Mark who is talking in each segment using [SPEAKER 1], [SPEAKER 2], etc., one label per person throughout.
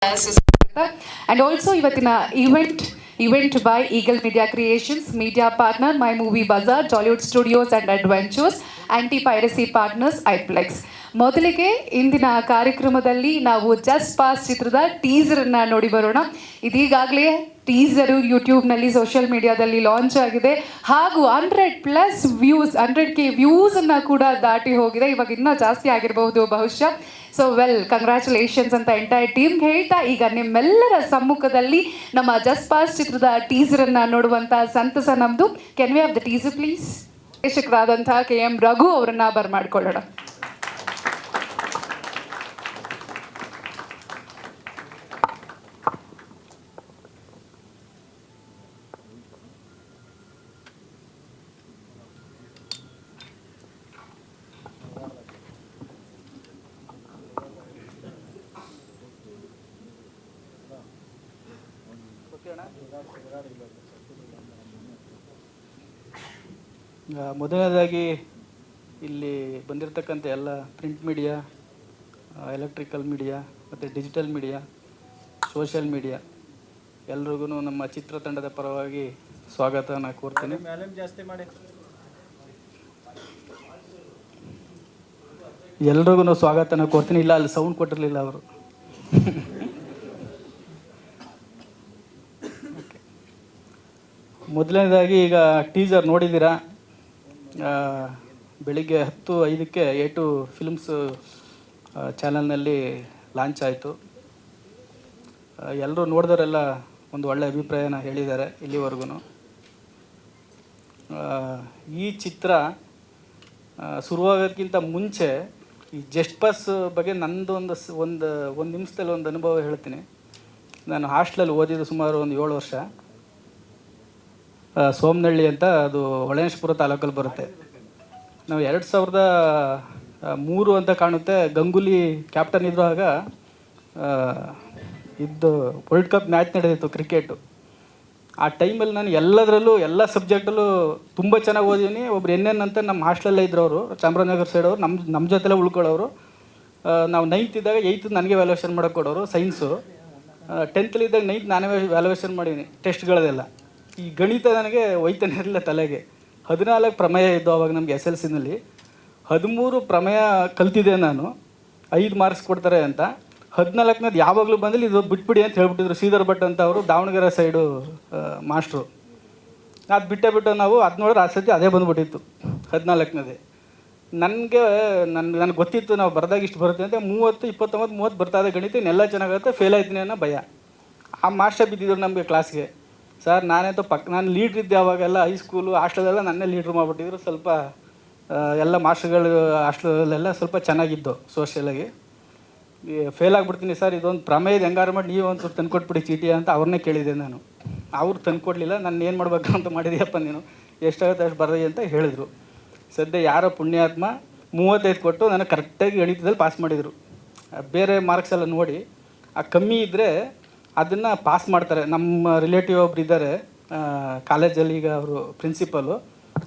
[SPEAKER 1] And also ಇವತ್ತಿನ event by Eagle Media Creations, media partner My Movie Bazaar, Jollywood Studios and Adventures, anti-piracy partners iPlex. ಮೊದಲಿಗೆ ಇಂದಿನ ಕಾರ್ಯಕ್ರಮದಲ್ಲಿ ನಾವು just pass ಚಿತ್ರದ teaser ಅನ್ನ ನೋಡಿ ಬರೋಣ. ಇದೀಗಾಗಲೇ ಟೀಸರು ಯೂಟ್ಯೂಬ್ನಲ್ಲಿ ಸೋಷಿಯಲ್ ಮೀಡಿಯಾದಲ್ಲಿ ಲಾಂಚ್ ಆಗಿದೆ ಹಾಗೂ 100+ ವ್ಯೂಸ್ 100K ವ್ಯೂಸ್ ಅನ್ನ ಕೂಡ ದಾಟಿ ಹೋಗಿದೆ. ಇವಾಗ ಇನ್ನೂ ಜಾಸ್ತಿ ಆಗಿರಬಹುದು ಬಹುಶಃ. ಸೊ ಕಂಗ್ರ್ಯಾಚುಲೇಷನ್ಸ್ ಅಂತ ಎಂಟೈರ್ ಟೀಮ್ ಹೇಳ್ತಾ, ಈಗ ನಿಮ್ಮೆಲ್ಲರ ಸಮ್ಮುಖದಲ್ಲಿ ನಮ್ಮ ಜಸ್ಟ್ ಪಾಸ್ ಚಿತ್ರದ ಟೀಸರ್ ಅನ್ನ ನೋಡುವಂತ ಸಂತಸ ನಮ್ದು. Can we have the teaser please? ನಿರ್ದೇಶಕರಾದಂತಹ KM ರಘು ಅವರನ್ನ ಬರ್ಮಾಡ್ಕೊಳ್ಳೋಣ.
[SPEAKER 2] ಮೊದಲನೇದಾಗಿ ಇಲ್ಲಿ ಬಂದಿರತಕ್ಕಂಥ ಎಲ್ಲ ಪ್ರಿಂಟ್ ಮೀಡಿಯಾ, ಎಲೆಕ್ಟ್ರಿಕಲ್ ಮೀಡಿಯಾ ಮತ್ತು ಡಿಜಿಟಲ್ ಮೀಡಿಯಾ, ಸೋಷಿಯಲ್ ಮೀಡಿಯಾ ಎಲ್ರಿಗೂ ನಮ್ಮ ಚಿತ್ರತಂಡದ ಪರವಾಗಿ ಸ್ವಾಗತನ ಕೋರ್ತೀನಿ. ಎಲ್ರಿಗೂ ಸ್ವಾಗತನ ಕೋರ್ತೀನಿ. ಇಲ್ಲ, ಅಲ್ಲಿ ಸೌಂಡ್ ಕೊಟ್ಟಿರಲಿಲ್ಲ ಅವರು. ಮೊದಲನೇದಾಗಿ ಈಗ ಟೀಸರ್ ನೋಡಿದ್ದೀರಾ. ಬೆಳಿಗ್ಗೆ 10:05 A2 ಫಿಲ್ಮ್ಸ್ ಚಾನಲ್ನಲ್ಲಿ ಲಾಂಚ್ ಆಯಿತು. ಎಲ್ಲರೂ ನೋಡಿದವರೆಲ್ಲ ಒಂದು ಒಳ್ಳೆಯ ಅಭಿಪ್ರಾಯನ ಹೇಳಿದ್ದಾರೆ ಇಲ್ಲಿವರೆಗೂ. ಈ ಚಿತ್ರ ಶುರುವಾಗೋದಕ್ಕಿಂತ ಮುಂಚೆ ಈ ಜಸ್ಟ್ ಪಾಸ್ ಬಗ್ಗೆ ನನ್ನದು ಒಂದು ನಿಮಿಷದಲ್ಲಿ ಒಂದು ಅನುಭವ ಹೇಳ್ತೀನಿ. ನಾನು ಹಾಸ್ಟ್ಲಲ್ಲಿ ಓದಿದ್ದು ಸುಮಾರು ಒಂದು 7 ವರ್ಷ. ಸೋಮನಹಳ್ಳಿ ಅಂತ, ಅದು ಹೊಳೆನರಸೀಪುರ ತಾಲೂಕಲ್ಲಿ ಬರುತ್ತೆ. ನಾವು 2003 ಅಂತ ಕಾಣುತ್ತೆ, ಗಂಗೂಲಿ ಕ್ಯಾಪ್ಟನ್ ಇದ್ದಾಗ ವರ್ಲ್ಡ್ ಕಪ್ ಮ್ಯಾಚ್ ನಡೆದಿತ್ತು ಕ್ರಿಕೆಟು. ಆ ಟೈಮಲ್ಲಿ ನಾನು ಎಲ್ಲ ಸಬ್ಜೆಕ್ಟಲ್ಲೂ ತುಂಬ ಚೆನ್ನಾಗಿ ಓದಿದ್ದೀನಿ. ಒಬ್ರು ಅಂತ ನಮ್ಮ ಹಾಸ್ಟೆಲಲ್ಲೇ ಇದ್ರು, ಅವರು ಚಾಮರಾಜನಗರ ಸೈಡವರು, ನಮ್ಮ ಜೊತೆಲೇ ಉಳ್ಕೊಳ್ಳೋರು. ನಾವು 9th ಇದ್ದಾಗ 8th ನನಗೆ ವ್ಯಾಲ್ಯೂಯೇಷನ್ ಮಾಡೋಕ್ಕೆ ಕೊಡೋರು ಸೈನ್ಸು. 10th ಇದ್ದಾಗ 9th ನಾನೇ ವ್ಯಾಲ್ಯೂಯೇಷನ್ ಮಾಡಿದ್ದೀನಿ ಟೆಸ್ಟ್ಗಳದೆಲ್ಲ. ಈ ಗಣಿತ ನನಗೆ ಒಯ್ತಾನೆ ಇರಲಿಲ್ಲ ತಲೆಗೆ. 14 ಪ್ರಮೇಯ ಇದ್ದು ಅವಾಗ ನಮಗೆ SLCನಲ್ಲಿ. 13 ಪ್ರಮೇಯ ಕಲ್ತಿದ್ದೆ ನಾನು. 5 ಮಾರ್ಕ್ಸ್ ಕೊಡ್ತಾರೆ ಅಂತ. 14ನೇದು ಯಾವಾಗಲೂ ಬಂದಲ್ಲಿ ಇದು ಬಿಟ್ಬಿಡಿ ಅಂತ ಹೇಳ್ಬಿಟ್ಟಿದ್ರು ಶ್ರೀಧರ್ ಭಟ್ ಅಂತ, ಅವರು ದಾವಣಗೆರೆ ಸೈಡು ಮಾಸ್ಟ್ರು. ಅದು ಬಿಟ್ಟು ನಾವು ಅದು ನೋಡಿದ್ರೆ ಆ ಸತಿ ಅದೇ ಬಂದುಬಿಟ್ಟಿತ್ತು 14ನೇದೇ. ನನಗೆ ಗೊತ್ತಿತ್ತು ನಾವು ಬರ್ದಾಗ ಇಷ್ಟು ಬರುತ್ತೆ ಅಂತ. 30, 29, 30 ಬರ್ತಾಯಿದೆ ಗಣಿತ, ಇನ್ನೆಲ್ಲ ಚೆನ್ನಾಗುತ್ತೆ, ಫೇಲ್ ಆಯ್ತೀನಿ ಅನ್ನೋ ಭಯ. ಆ ಮಾಸ್ಟರ್ ಬಿದ್ದಿದ್ರು ನಮಗೆ ಕ್ಲಾಸ್ಗೆ. ಸರ್ ನಾನಂತೂ ನಾನು ಲೀಡ್ರ್ ಇದ್ದೆ ಅವಾಗೆಲ್ಲ, ಹೈಸ್ಕೂಲು ಹಾಸ್ಟೆಲೆಲ್ಲ ನನ್ನೇ ಲೀಡ್ರ್ ಮಾಡಿಬಿಟ್ಟಿದ್ರು. ಸ್ವಲ್ಪ ಎಲ್ಲ ಮಾಸ್ಟರ್ಗಳು ಹಾಸ್ಟೆಲಲ್ಲೆಲ್ಲ ಸ್ವಲ್ಪ ಚೆನ್ನಾಗಿದ್ದು ಸೋಷಿಯಲಾಗಿ. ಫೇಲ್ ಆಗಿಬಿಡ್ತೀನಿ ಸರ್, ಇದೊಂದು ಪ್ರಮೇಯದ ಹೆಂಗಾರು ಮಾಡಿ ನೀವು ಒಂದು ತಂದುಕೊಟ್ಬಿಡಿ ಚೀಟಿ ಅಂತ ಅವ್ರನ್ನೇ ಕೇಳಿದೆ ನಾನು. ಅವ್ರು ತಂದುಕೊಡ್ಲಿಲ್ಲ. ನಾನು ಏನು ಮಾಡಬೇಕು ಅಂತ ಮಾಡಿದೆಯಪ್ಪ ನೀನು, ಎಷ್ಟಾಗುತ್ತೆ ಅಷ್ಟು ಬರ್ರಿ ಅಂತ ಹೇಳಿದರು. ಸದ್ಯ ಯಾರೋ ಪುಣ್ಯಾತ್ಮ 35 ಕೊಟ್ಟು ನನಗೆ ಕರೆಕ್ಟಾಗಿ ಗಣಿತದಲ್ಲಿ ಪಾಸ್ ಮಾಡಿದರು. ಬೇರೆ ಮಾರ್ಕ್ಸ್ ಎಲ್ಲ ನೋಡಿ ಆ ಕಮ್ಮಿ ಇದ್ದರೆ ಅದನ್ನು ಪಾಸ್ ಮಾಡ್ತಾರೆ. ನಮ್ಮ ರಿಲೇಟಿವ್ ಒಬ್ರು ಇದ್ದಾರೆ ಕಾಲೇಜಲ್ಲಿ, ಈಗ ಅವರು ಪ್ರಿನ್ಸಿಪಲು.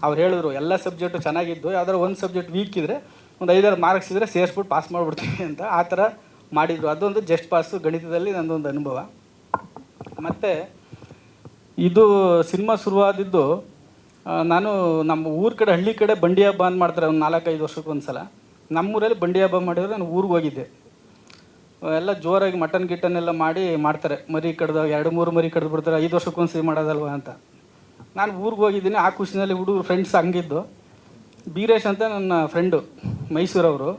[SPEAKER 2] ಅವ್ರು ಹೇಳಿದ್ರು ಎಲ್ಲ ಸಬ್ಜೆಕ್ಟು ಚೆನ್ನಾಗಿದ್ದು, ಯಾವ್ದಾರು ಒಂದು ಸಬ್ಜೆಕ್ಟ್ ವೀಕ್ ಇದ್ದರೆ ಒಂದು 5-6 ಮಾರ್ಕ್ಸ್ ಇದ್ದರೆ ಸೇರಿಸ್ಬಿಟ್ಟು ಪಾಸ್ ಮಾಡಿಬಿಡ್ತೀವಿ ಅಂತ ಆ ಥರ ಮಾಡಿದರು. ಅದೊಂದು ಜಸ್ಟ್ ಪಾಸು ಗಣಿತದಲ್ಲಿ ನನ್ನದೊಂದು ಅನುಭವ. ಮತ್ತು ಇದು ಸಿನಿಮಾ ಶುರುವಾದಿದ್ದು, ನಾನು ನಮ್ಮ ಊರ ಕಡೆ, ಹಳ್ಳಿ ಕಡೆ ಬಂಡಿ ಹಬ್ಬ ಅಂತ ಮಾಡ್ತಾರೆ ಒಂದು 4-5 ವರ್ಷಕ್ಕೊಂದು ಸಲ. ನಮ್ಮೂರಲ್ಲಿ ಬಂಡಿ ಹಬ್ಬ ಮಾಡಿದ್ರೆ ನಾನು ಊರಿಗೆ ಹೋಗಿದ್ದೆ. ಎಲ್ಲ ಜೋರಾಗಿ ಮಟನ್ ಗಿಟನ್ ಮಾಡಿ ಮಾಡ್ತಾರೆ. ಮರಿ ಕಡ್ದಾಗ 2-3 ಮರಿ ಕಡ್ದು ಬಿಡ್ತಾರೆ, 5 ವರ್ಷಕ್ಕೊಂದು ಸಿಹಿ ಮಾಡೋದಲ್ವ ಅಂತ. ನಾನು ಊರಿಗೆ ಹೋಗಿದ್ದೀನಿ. ಆ ಖುಷಿನಲ್ಲಿ ಹುಡುಗರು ಫ್ರೆಂಡ್ಸ್ ಹಂಗಿದ್ದು. ಬೀರೇಶ್ ಅಂತ ನನ್ನ ಫ್ರೆಂಡು, ಮೈಸೂರವರು.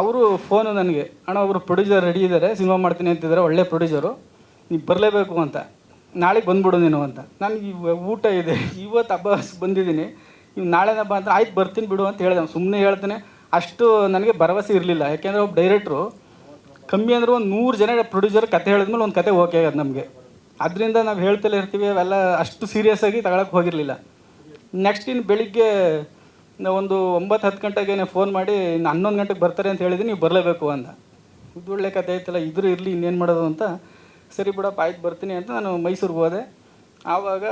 [SPEAKER 2] ಅವರು ಫೋನು ನನಗೆ, ಅಣ್ಣ ಒಬ್ಬರು ಪ್ರೊಡ್ಯೂಸರ್ ರೆಡಿ ಇದ್ದಾರೆ, ಸಿನಿಮಾ ಮಾಡ್ತೀನಿ ಅಂತಿದ್ದಾರೆ, ಒಳ್ಳೆ ಪ್ರೊಡ್ಯೂಸರು, ನೀವು ಬರಲೇಬೇಕು ಅಂತ, ನಾಳೆಗೆ ಬಂದ್ಬಿಡು ನೀನು ಅಂತ. ನನಗೆ ಊಟ ಇದೆ, ಇವತ್ತು ಹಬ್ಬ ಬಂದಿದ್ದೀನಿ, ನೀವು ನಾಳೆನೇ ಬಾ ಅಂತ. ಆಯ್ತು ಬರ್ತೀನಿ ಬಿಡು ಅಂತ ಹೇಳಿದೆ. ಸುಮ್ಮನೆ ಹೇಳ್ತಾನೆ. ಅಷ್ಟು ನನಗೆ ಭರವಸೆ ಇರಲಿಲ್ಲ. ಯಾಕೆಂದರೆ ಒಬ್ಬ ಡೈರೆಕ್ಟ್ರು ಕಮ್ಮಿ ಅಂದರೆ ಒಂದು 100 ಜನ ಪ್ರೊಡ್ಯೂಸರ್ ಕತೆ ಹೇಳಿದ್ಮೇಲೆ ಒಂದು ಕತೆ ಓಕೆ ಆಗೋದು ನಮಗೆ. ಅದರಿಂದ ನಾವು ಹೇಳ್ತಲೇ ಇರ್ತೀವಿ, ಅವೆಲ್ಲ ಅಷ್ಟು ಸೀರಿಯಸ್ಸಾಗಿ ತಗೊಳಕ್ಕೆ ಹೋಗಿರಲಿಲ್ಲ. ನೆಕ್ಸ್ಟ್ ಇನ್ನು ಬೆಳಿಗ್ಗೆ ಒಂದು 9-10 ಗಂಟೆಗೆ ಫೋನ್ ಮಾಡಿ, ಇನ್ನು 11 ಗಂಟೆಗೆ ಬರ್ತಾರೆ ಅಂತ ಹೇಳಿದ್ದೀನಿ, ನೀವು ಬರಲೇಬೇಕು ಅಂದ. ಇದು ಒಳ್ಳೆ ಕತೆ ಐತಲ್ಲ, ಇದ್ರೂ ಇರಲಿ, ಇನ್ನೇನು ಮಾಡೋದು ಅಂತ. ಸರಿ ಬಿಡಪ್ಪ ಆಯ್ತು ಬರ್ತೀನಿ ಅಂತ ನಾನು ಮೈಸೂರಿಗೆ ಹೋದೆ. ಆವಾಗ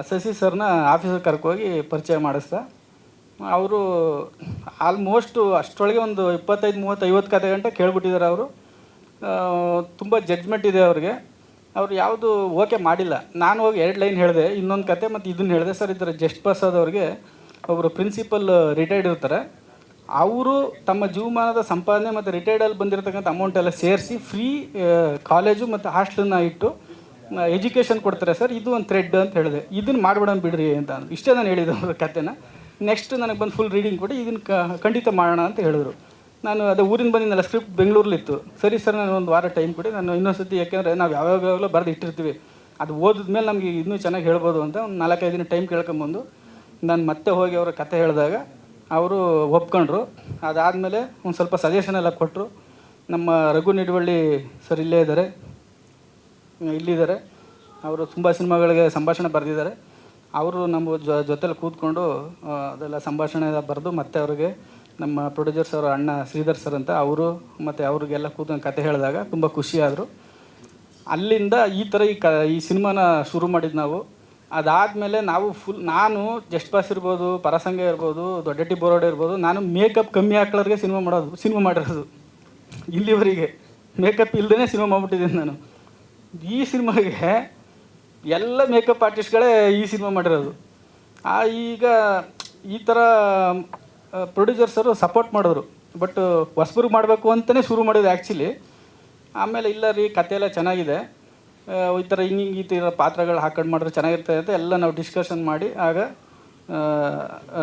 [SPEAKER 2] ಶಶಿ ಸರ್ನ ಆಫೀಸಿಗೆ ಕರ್ಕೋಗಿ ಪರಿಚಯ ಮಾಡಿಸ್ದೆ. ಅವರು ಆಲ್ಮೋಸ್ಟು ಅಷ್ಟರೊಳಗೆ ಒಂದು 25, 30, 50 ಕತೆ ಗಂಟೆ ಕೇಳ್ಬಿಟ್ಟಿದ್ದಾರೆ ಅವರು. ತುಂಬ ಜಡ್ಜ್ಮೆಂಟ್ ಇದೆ ಅವ್ರಿಗೆ. ಅವ್ರು ಯಾವುದು ಓಕೆ ಮಾಡಿಲ್ಲ. ನಾನು ಹೋಗಿ 2 ಲೈನ್ ಹೇಳಿದೆ, ಇನ್ನೊಂದು ಕತೆ ಮತ್ತು ಇದನ್ನು ಹೇಳಿದೆ. ಸರ್, ಈ ಥರ ಜಸ್ಟ್ ಪಾಸ್ ಆದವ್ರಿಗೆ ಒಬ್ಬರು ಪ್ರಿನ್ಸಿಪಲ್ ರಿಟೈರ್ಡ್ ಇರ್ತಾರೆ, ಅವರು ತಮ್ಮ ಜೀವಮಾನದ ಸಂಪಾದನೆ ಮತ್ತು ರಿಟೈರ್ಡಲ್ಲಿ ಬಂದಿರತಕ್ಕಂಥ ಅಮೌಂಟ್ ಎಲ್ಲ ಸೇರಿಸಿ ಫ್ರೀ ಕಾಲೇಜು ಮತ್ತು ಹಾಸ್ಟೆಲನ್ನ ಇಟ್ಟು ಎಜುಕೇಷನ್ ಕೊಡ್ತಾರೆ ಸರ್, ಇದು ಒಂದು ಥ್ರೆಡ್ ಅಂತ ಹೇಳಿದೆ. ಇದನ್ನು ಮಾಡ್ಬಿಡೋಣ ಬಿಡ್ರಿ ಅಂತ ಅಂದರು. ಇಷ್ಟೇ ನಾನು ಹೇಳಿದೆ ಅವ್ರ ಕತೆನ. ನೆಕ್ಸ್ಟ್ ನನಗೆ ಬಂದು ಫುಲ್ ರೀಡಿಂಗ್ ಕೊಟ್ಟು ಇದನ್ನು ಖಂಡಿತ ಮಾಡೋಣ ಅಂತ ಹೇಳಿದ್ರು. ನಾನು ಅದೇ ಊರಿಂದ ಬಂದಿದ್ದೆಲ್ಲ, ಸ್ಕ್ರಿಪ್ಟ್ ಬೆಂಗಳೂರಲ್ಲಿತ್ತು. ಸರಿ ಸರ್, ನಾನು ಒಂದು ವಾರ ಟೈಮ್ ಕೊಡಿ, ನಾನು ಇನ್ನೊಂದು ಸತಿ, ಯಾಕೆಂದರೆ ನಾವು ಯಾವಾಗಲೂ ಬರೆದು ಇಟ್ಟಿರ್ತೀವಿ, ಅದು ಓದಿದ್ಮೇಲೆ ನಮಗೆ ಇನ್ನೂ ಚೆನ್ನಾಗಿ ಹೇಳ್ಬೋದು ಅಂತ ಒಂದು 4-5 ದಿನ ಟೈಮ್ ಕೇಳ್ಕೊಂಬಂದು ನಾನು ಮತ್ತೆ ಹೋಗಿ ಅವರ ಕತೆ ಹೇಳಿದಾಗ ಅವರು ಒಪ್ಕೊಂಡ್ರು. ಅದಾದಮೇಲೆ ಒಂದು ಸ್ವಲ್ಪ ಸಜೆಷನ್ ಎಲ್ಲ ಕೊಟ್ಟರು. ನಮ್ಮ ರಘು ನಿಡುವಳ್ಳಿ ಸರ್ ಇಲ್ಲೇ ಇದ್ದಾರೆ, ಇಲ್ಲಿದ್ದಾರೆ. ಅವರು ತುಂಬ ಸಿನಿಮಾಗಳಿಗೆ ಸಂಭಾಷಣೆ ಬರೆದಿದ್ದಾರೆ. ಅವರು ನಮ್ಮ ಜೊತೆಲಿ ಕೂತ್ಕೊಂಡು ಅದೆಲ್ಲ ಸಂಭಾಷಣೆ ಬರೆದು ಮತ್ತೆ ಅವ್ರಿಗೆ ನಮ್ಮ ಪ್ರೊಡ್ಯೂಸರ್ಸ್ ಅವರ ಅಣ್ಣ ಶ್ರೀಧರ್ ಸರ್ ಅಂತ ಅವರು ಮತ್ತು ಅವ್ರಿಗೆಲ್ಲ ಕೂತ್ಕೊಂಡು ಕತೆ ಹೇಳಿದಾಗ ತುಂಬ ಖುಷಿಯಾದರು. ಅಲ್ಲಿಂದ ಈ ಥರ ಈ ಸಿನಿಮಾನ ಶುರು ಮಾಡಿದ್ದು ನಾವು. ಅದಾದಮೇಲೆ ನಾವು ನಾನು ಜಸ್ಟ್ ಪಾಸ್ ಇರ್ಬೋದು, ಪರಸಂಗ ಇರ್ಬೋದು, ದೊಡ್ಡಟ್ಟಿ ಬೋರ್ಡ್ ಇರ್ಬೋದು, ನಾನು ಮೇಕಪ್ ಕಮ್ಮಿ ಹಾಕ್ಳೋರಿಗೆ ಸಿನಿಮಾ ಮಾಡಿರೋದು. ಇಲ್ಲಿವರೆಗೆ ಮೇಕಪ್ ಇಲ್ಲದೇ ಸಿನಿಮಾ ಮಾಡ್ಬಿಟ್ಟಿದ್ದೀನಿ ನಾನು. ಈ ಸಿನಿಮಾಗೆ ಎಲ್ಲ ಮೇಕಪ್ ಆರ್ಟಿಸ್ಟ್ಗಳೇ ಈ ಸಿನಿಮಾ ಮಾಡಿರೋದು. ಈಗ ಈ ಥರ ಪ್ರೊಡ್ಯೂಸರ್ಸರು ಸಪೋರ್ಟ್ ಮಾಡಿದ್ರು. ಬಟ್ ಹೊಸಬ್ರಿಗೆ ಮಾಡಬೇಕು ಅಂತಲೇ ಶುರು ಮಾಡಿದ್ದು ಆ್ಯಕ್ಚುಲಿ. ಆಮೇಲೆ ಇಲ್ಲ ರೀ, ಕತೆ ಎಲ್ಲ ಚೆನ್ನಾಗಿದೆ, ಈ ಥರ ಈ ಥರ ಪಾತ್ರಗಳು ಹಾಕೊಂಡು ಮಾಡಿದ್ರೆ ಚೆನ್ನಾಗಿರ್ತದೆ ಅಂತ ಎಲ್ಲ ನಾವು ಡಿಸ್ಕಷನ್ ಮಾಡಿ, ಆಗ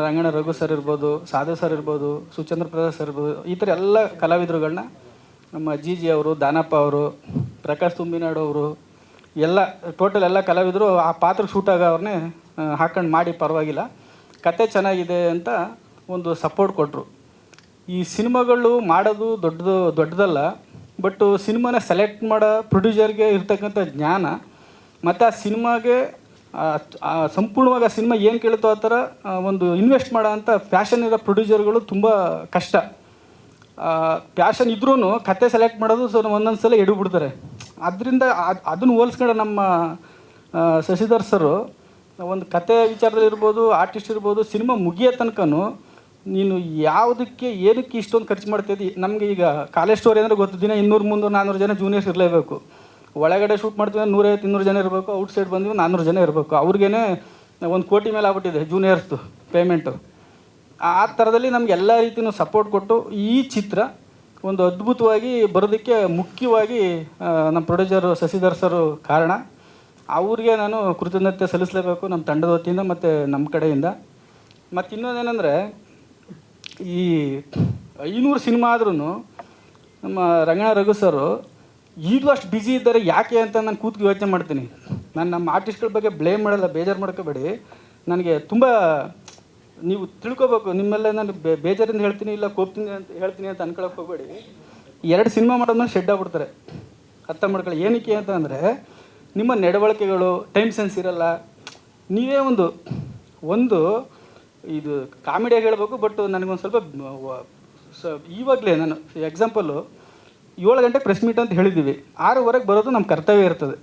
[SPEAKER 2] ರಂಗಣ ರಘು ಸರ್ ಇರ್ಬೋದು, ಸಾಧು ಸರ್ ಇರ್ಬೋದು, ಸುಚಂದ್ರ ಪ್ರಸಾದ್ ಸರ್ ಇರ್ಬೋದು, ಈ ಥರ ಎಲ್ಲ ಕಲಾವಿದರುಗಳನ್ನ ನಮ್ಮ ಜಿ ಅವರು, ದಾನಪ್ಪ ಅವರು, ಪ್ರಕಾಶ್ ತುಂಬಿನಾಡು ಅವರು, ಎಲ್ಲ ಟೋಟಲ್ ಎಲ್ಲ ಕಲಾವಿದರು ಆ ಪಾತ್ರ ಶೂಟ್ ಅವ್ರನ್ನೇ ಹಾಕೊಂಡು ಮಾಡಿ ಪರವಾಗಿಲ್ಲ, ಕತೆ ಚೆನ್ನಾಗಿದೆ ಅಂತ ಒಂದು ಸಪೋರ್ಟ್ ಕೊಟ್ಟರು. ಈ ಸಿನಿಮಾಗಳು ಮಾಡೋದು ದೊಡ್ಡದಲ್ಲ, ಬಟ್ ಸಿನಿಮಾನ ಸೆಲೆಕ್ಟ್ ಮಾಡೋ ಪ್ರೊಡ್ಯೂಸರ್ಗೆ ಇರ್ತಕ್ಕಂಥ ಜ್ಞಾನ ಮತ್ತು ಆ ಸಿನಿಮಾಗೆ ಸಂಪೂರ್ಣವಾಗಿ ಆ ಸಿನಿಮಾ ಏನು ಕೇಳುತ್ತೋ ಆ ಥರ ಒಂದು ಇನ್ವೆಸ್ಟ್ ಮಾಡೋ ಅಂಥ ಪ್ಯಾಷನ್ ಇರೋ ಪ್ರೊಡ್ಯೂಸರ್ಗಳು ತುಂಬ ಕಷ್ಟ. ಪ್ಯಾಷನ್ ಇದ್ರೂ ಕತೆ ಸೆಲೆಕ್ಟ್ ಮಾಡೋದು ಒಂದೊಂದು ಸಲ ಎಡುಬಿಡ್ತಾರೆ. ಅದರಿಂದ ಅದನ್ನು ಹೋಲಿಸ್ಕೊಂಡು ನಮ್ಮ ಶಶಿಧರ್ ಸರು ಒಂದು ಕತೆ ವಿಚಾರದಲ್ಲಿ ಇರ್ಬೋದು, ಆರ್ಟಿಸ್ಟ್ ಇರ್ಬೋದು, ಸಿನಿಮಾ ಮುಗಿಯೋ ತನಕನೂ ನೀನು ಯಾವುದಕ್ಕೆ ಏನಕ್ಕೆ ಇಷ್ಟೊಂದು ಖರ್ಚು ಮಾಡ್ತಿದ್ದಿ. ನಮಗೆ ಈಗ ಕಾಲೇಜ್ ಸ್ಟೋರಿ ಅಂದರೆ ಗೊತ್ತು, ದಿನ 200-300-400 ಜನ ಜೂನಿಯರ್ಸ್ ಇರಲೇಬೇಕು. ಒಳಗಡೆ ಶೂಟ್ ಮಾಡ್ತೀವಿ 150-200 ಜನ ಇರಬೇಕು, ಔಟ್ಸೈಡ್ ಬಂದಿವಿ 400 ಜನ ಇರಬೇಕು. ಅವ್ರಿಗೇ 1 ಕೋಟಿ ಮೇಲೆ ಆಗ್ಬಿಟ್ಟಿದೆ ಜೂನಿಯರ್ಸ್ದು ಪೇಮೆಂಟು. ಆ ಥರದಲ್ಲಿ ನಮ್ಗೆ ಎಲ್ಲ ರೀತಿಯೂ ಸಪೋರ್ಟ್ ಕೊಟ್ಟು ಈ ಚಿತ್ರ ಒಂದು ಅದ್ಭುತವಾಗಿ ಬರೋದಕ್ಕೆ ಮುಖ್ಯವಾಗಿ ನಮ್ಮ ಪ್ರೊಡ್ಯೂಸರು ಶಶಿಧರ್ ಸರು ಕಾರಣ. ಅವ್ರಿಗೆ ನಾನು ಕೃತಜ್ಞತೆ ಸಲ್ಲಿಸಲೇಬೇಕು ನಮ್ಮ ತಂಡದ ವತಿಯಿಂದ ಮತ್ತು ನಮ್ಮ ಕಡೆಯಿಂದ. ಮತ್ತು ಇನ್ನೊಂದೇನೆಂದರೆ, ಈ 500 ಸಿನಿಮಾ ಆದ್ರೂ ನಮ್ಮ ರಂಗಣ ರಘು ಸರು ಈಗಲೂ ಅಷ್ಟು ಬ್ಯುಸಿ ಇದ್ದಾರೆ. ಯಾಕೆ ಅಂತ ನಾನು ಕೂತ್ಕೊಂಡು ಯೋಚನೆ ಮಾಡ್ತೀನಿ. ನಾನು ನಮ್ಮ ಆರ್ಟಿಸ್ಟ್ಗಳ ಬಗ್ಗೆ ಬ್ಲೇಮ್ ಮಾಡಲ್ಲ, ಬೇಜಾರು ಮಾಡ್ಕೋಬೇಡಿ. ನನಗೆ ತುಂಬ ನೀವು ತಿಳ್ಕೊಬೇಕು. ನಿಮ್ಮೆಲ್ಲ ನಾನು ಬೇಜಾರಿಂದ ಹೇಳ್ತೀನಿ, ಇಲ್ಲ ಹೇಳ್ತೀನಿ ಅಂತ ಅನ್ಕೊಳಕ್ಕೆ ಹೋಗಬೇಡಿ. 2 ಸಿನಿಮಾ ಮಾಡೋದ್ಮೇಲೆ ಶೆಡ್ ಆಗ್ಬಿಡ್ತಾರೆ. ಅರ್ಥ ಮಾಡ್ಕೊಳ್ಳಿ. ಏನಕ್ಕೆ ಅಂತ ಅಂದರೆ, ನಿಮ್ಮ ನಡವಳಿಕೆಗಳು, ಟೈಮ್ ಸೆನ್ಸ್ ಇರಲ್ಲ. ನೀವೇ ಒಂದು ಇದು ಕಾಮಿಡಿಯಾಗಿ ಹೇಳಬೇಕು. ಬಟ್ ನನಗೊಂದು ಸ್ವಲ್ಪ ಇವಾಗಲೇ ನಾನು ಎಕ್ಸಾಂಪಲ್ಲು 7 ಗಂಟೆಗೆ ಪ್ರೆಸ್ ಮೀಟ್ ಅಂತ ಹೇಳಿದ್ದೀವಿ, 6:15 ಬರೋದು ನಮ್ಮ ಕರ್ತವ್ಯ ಇರ್ತದೆ.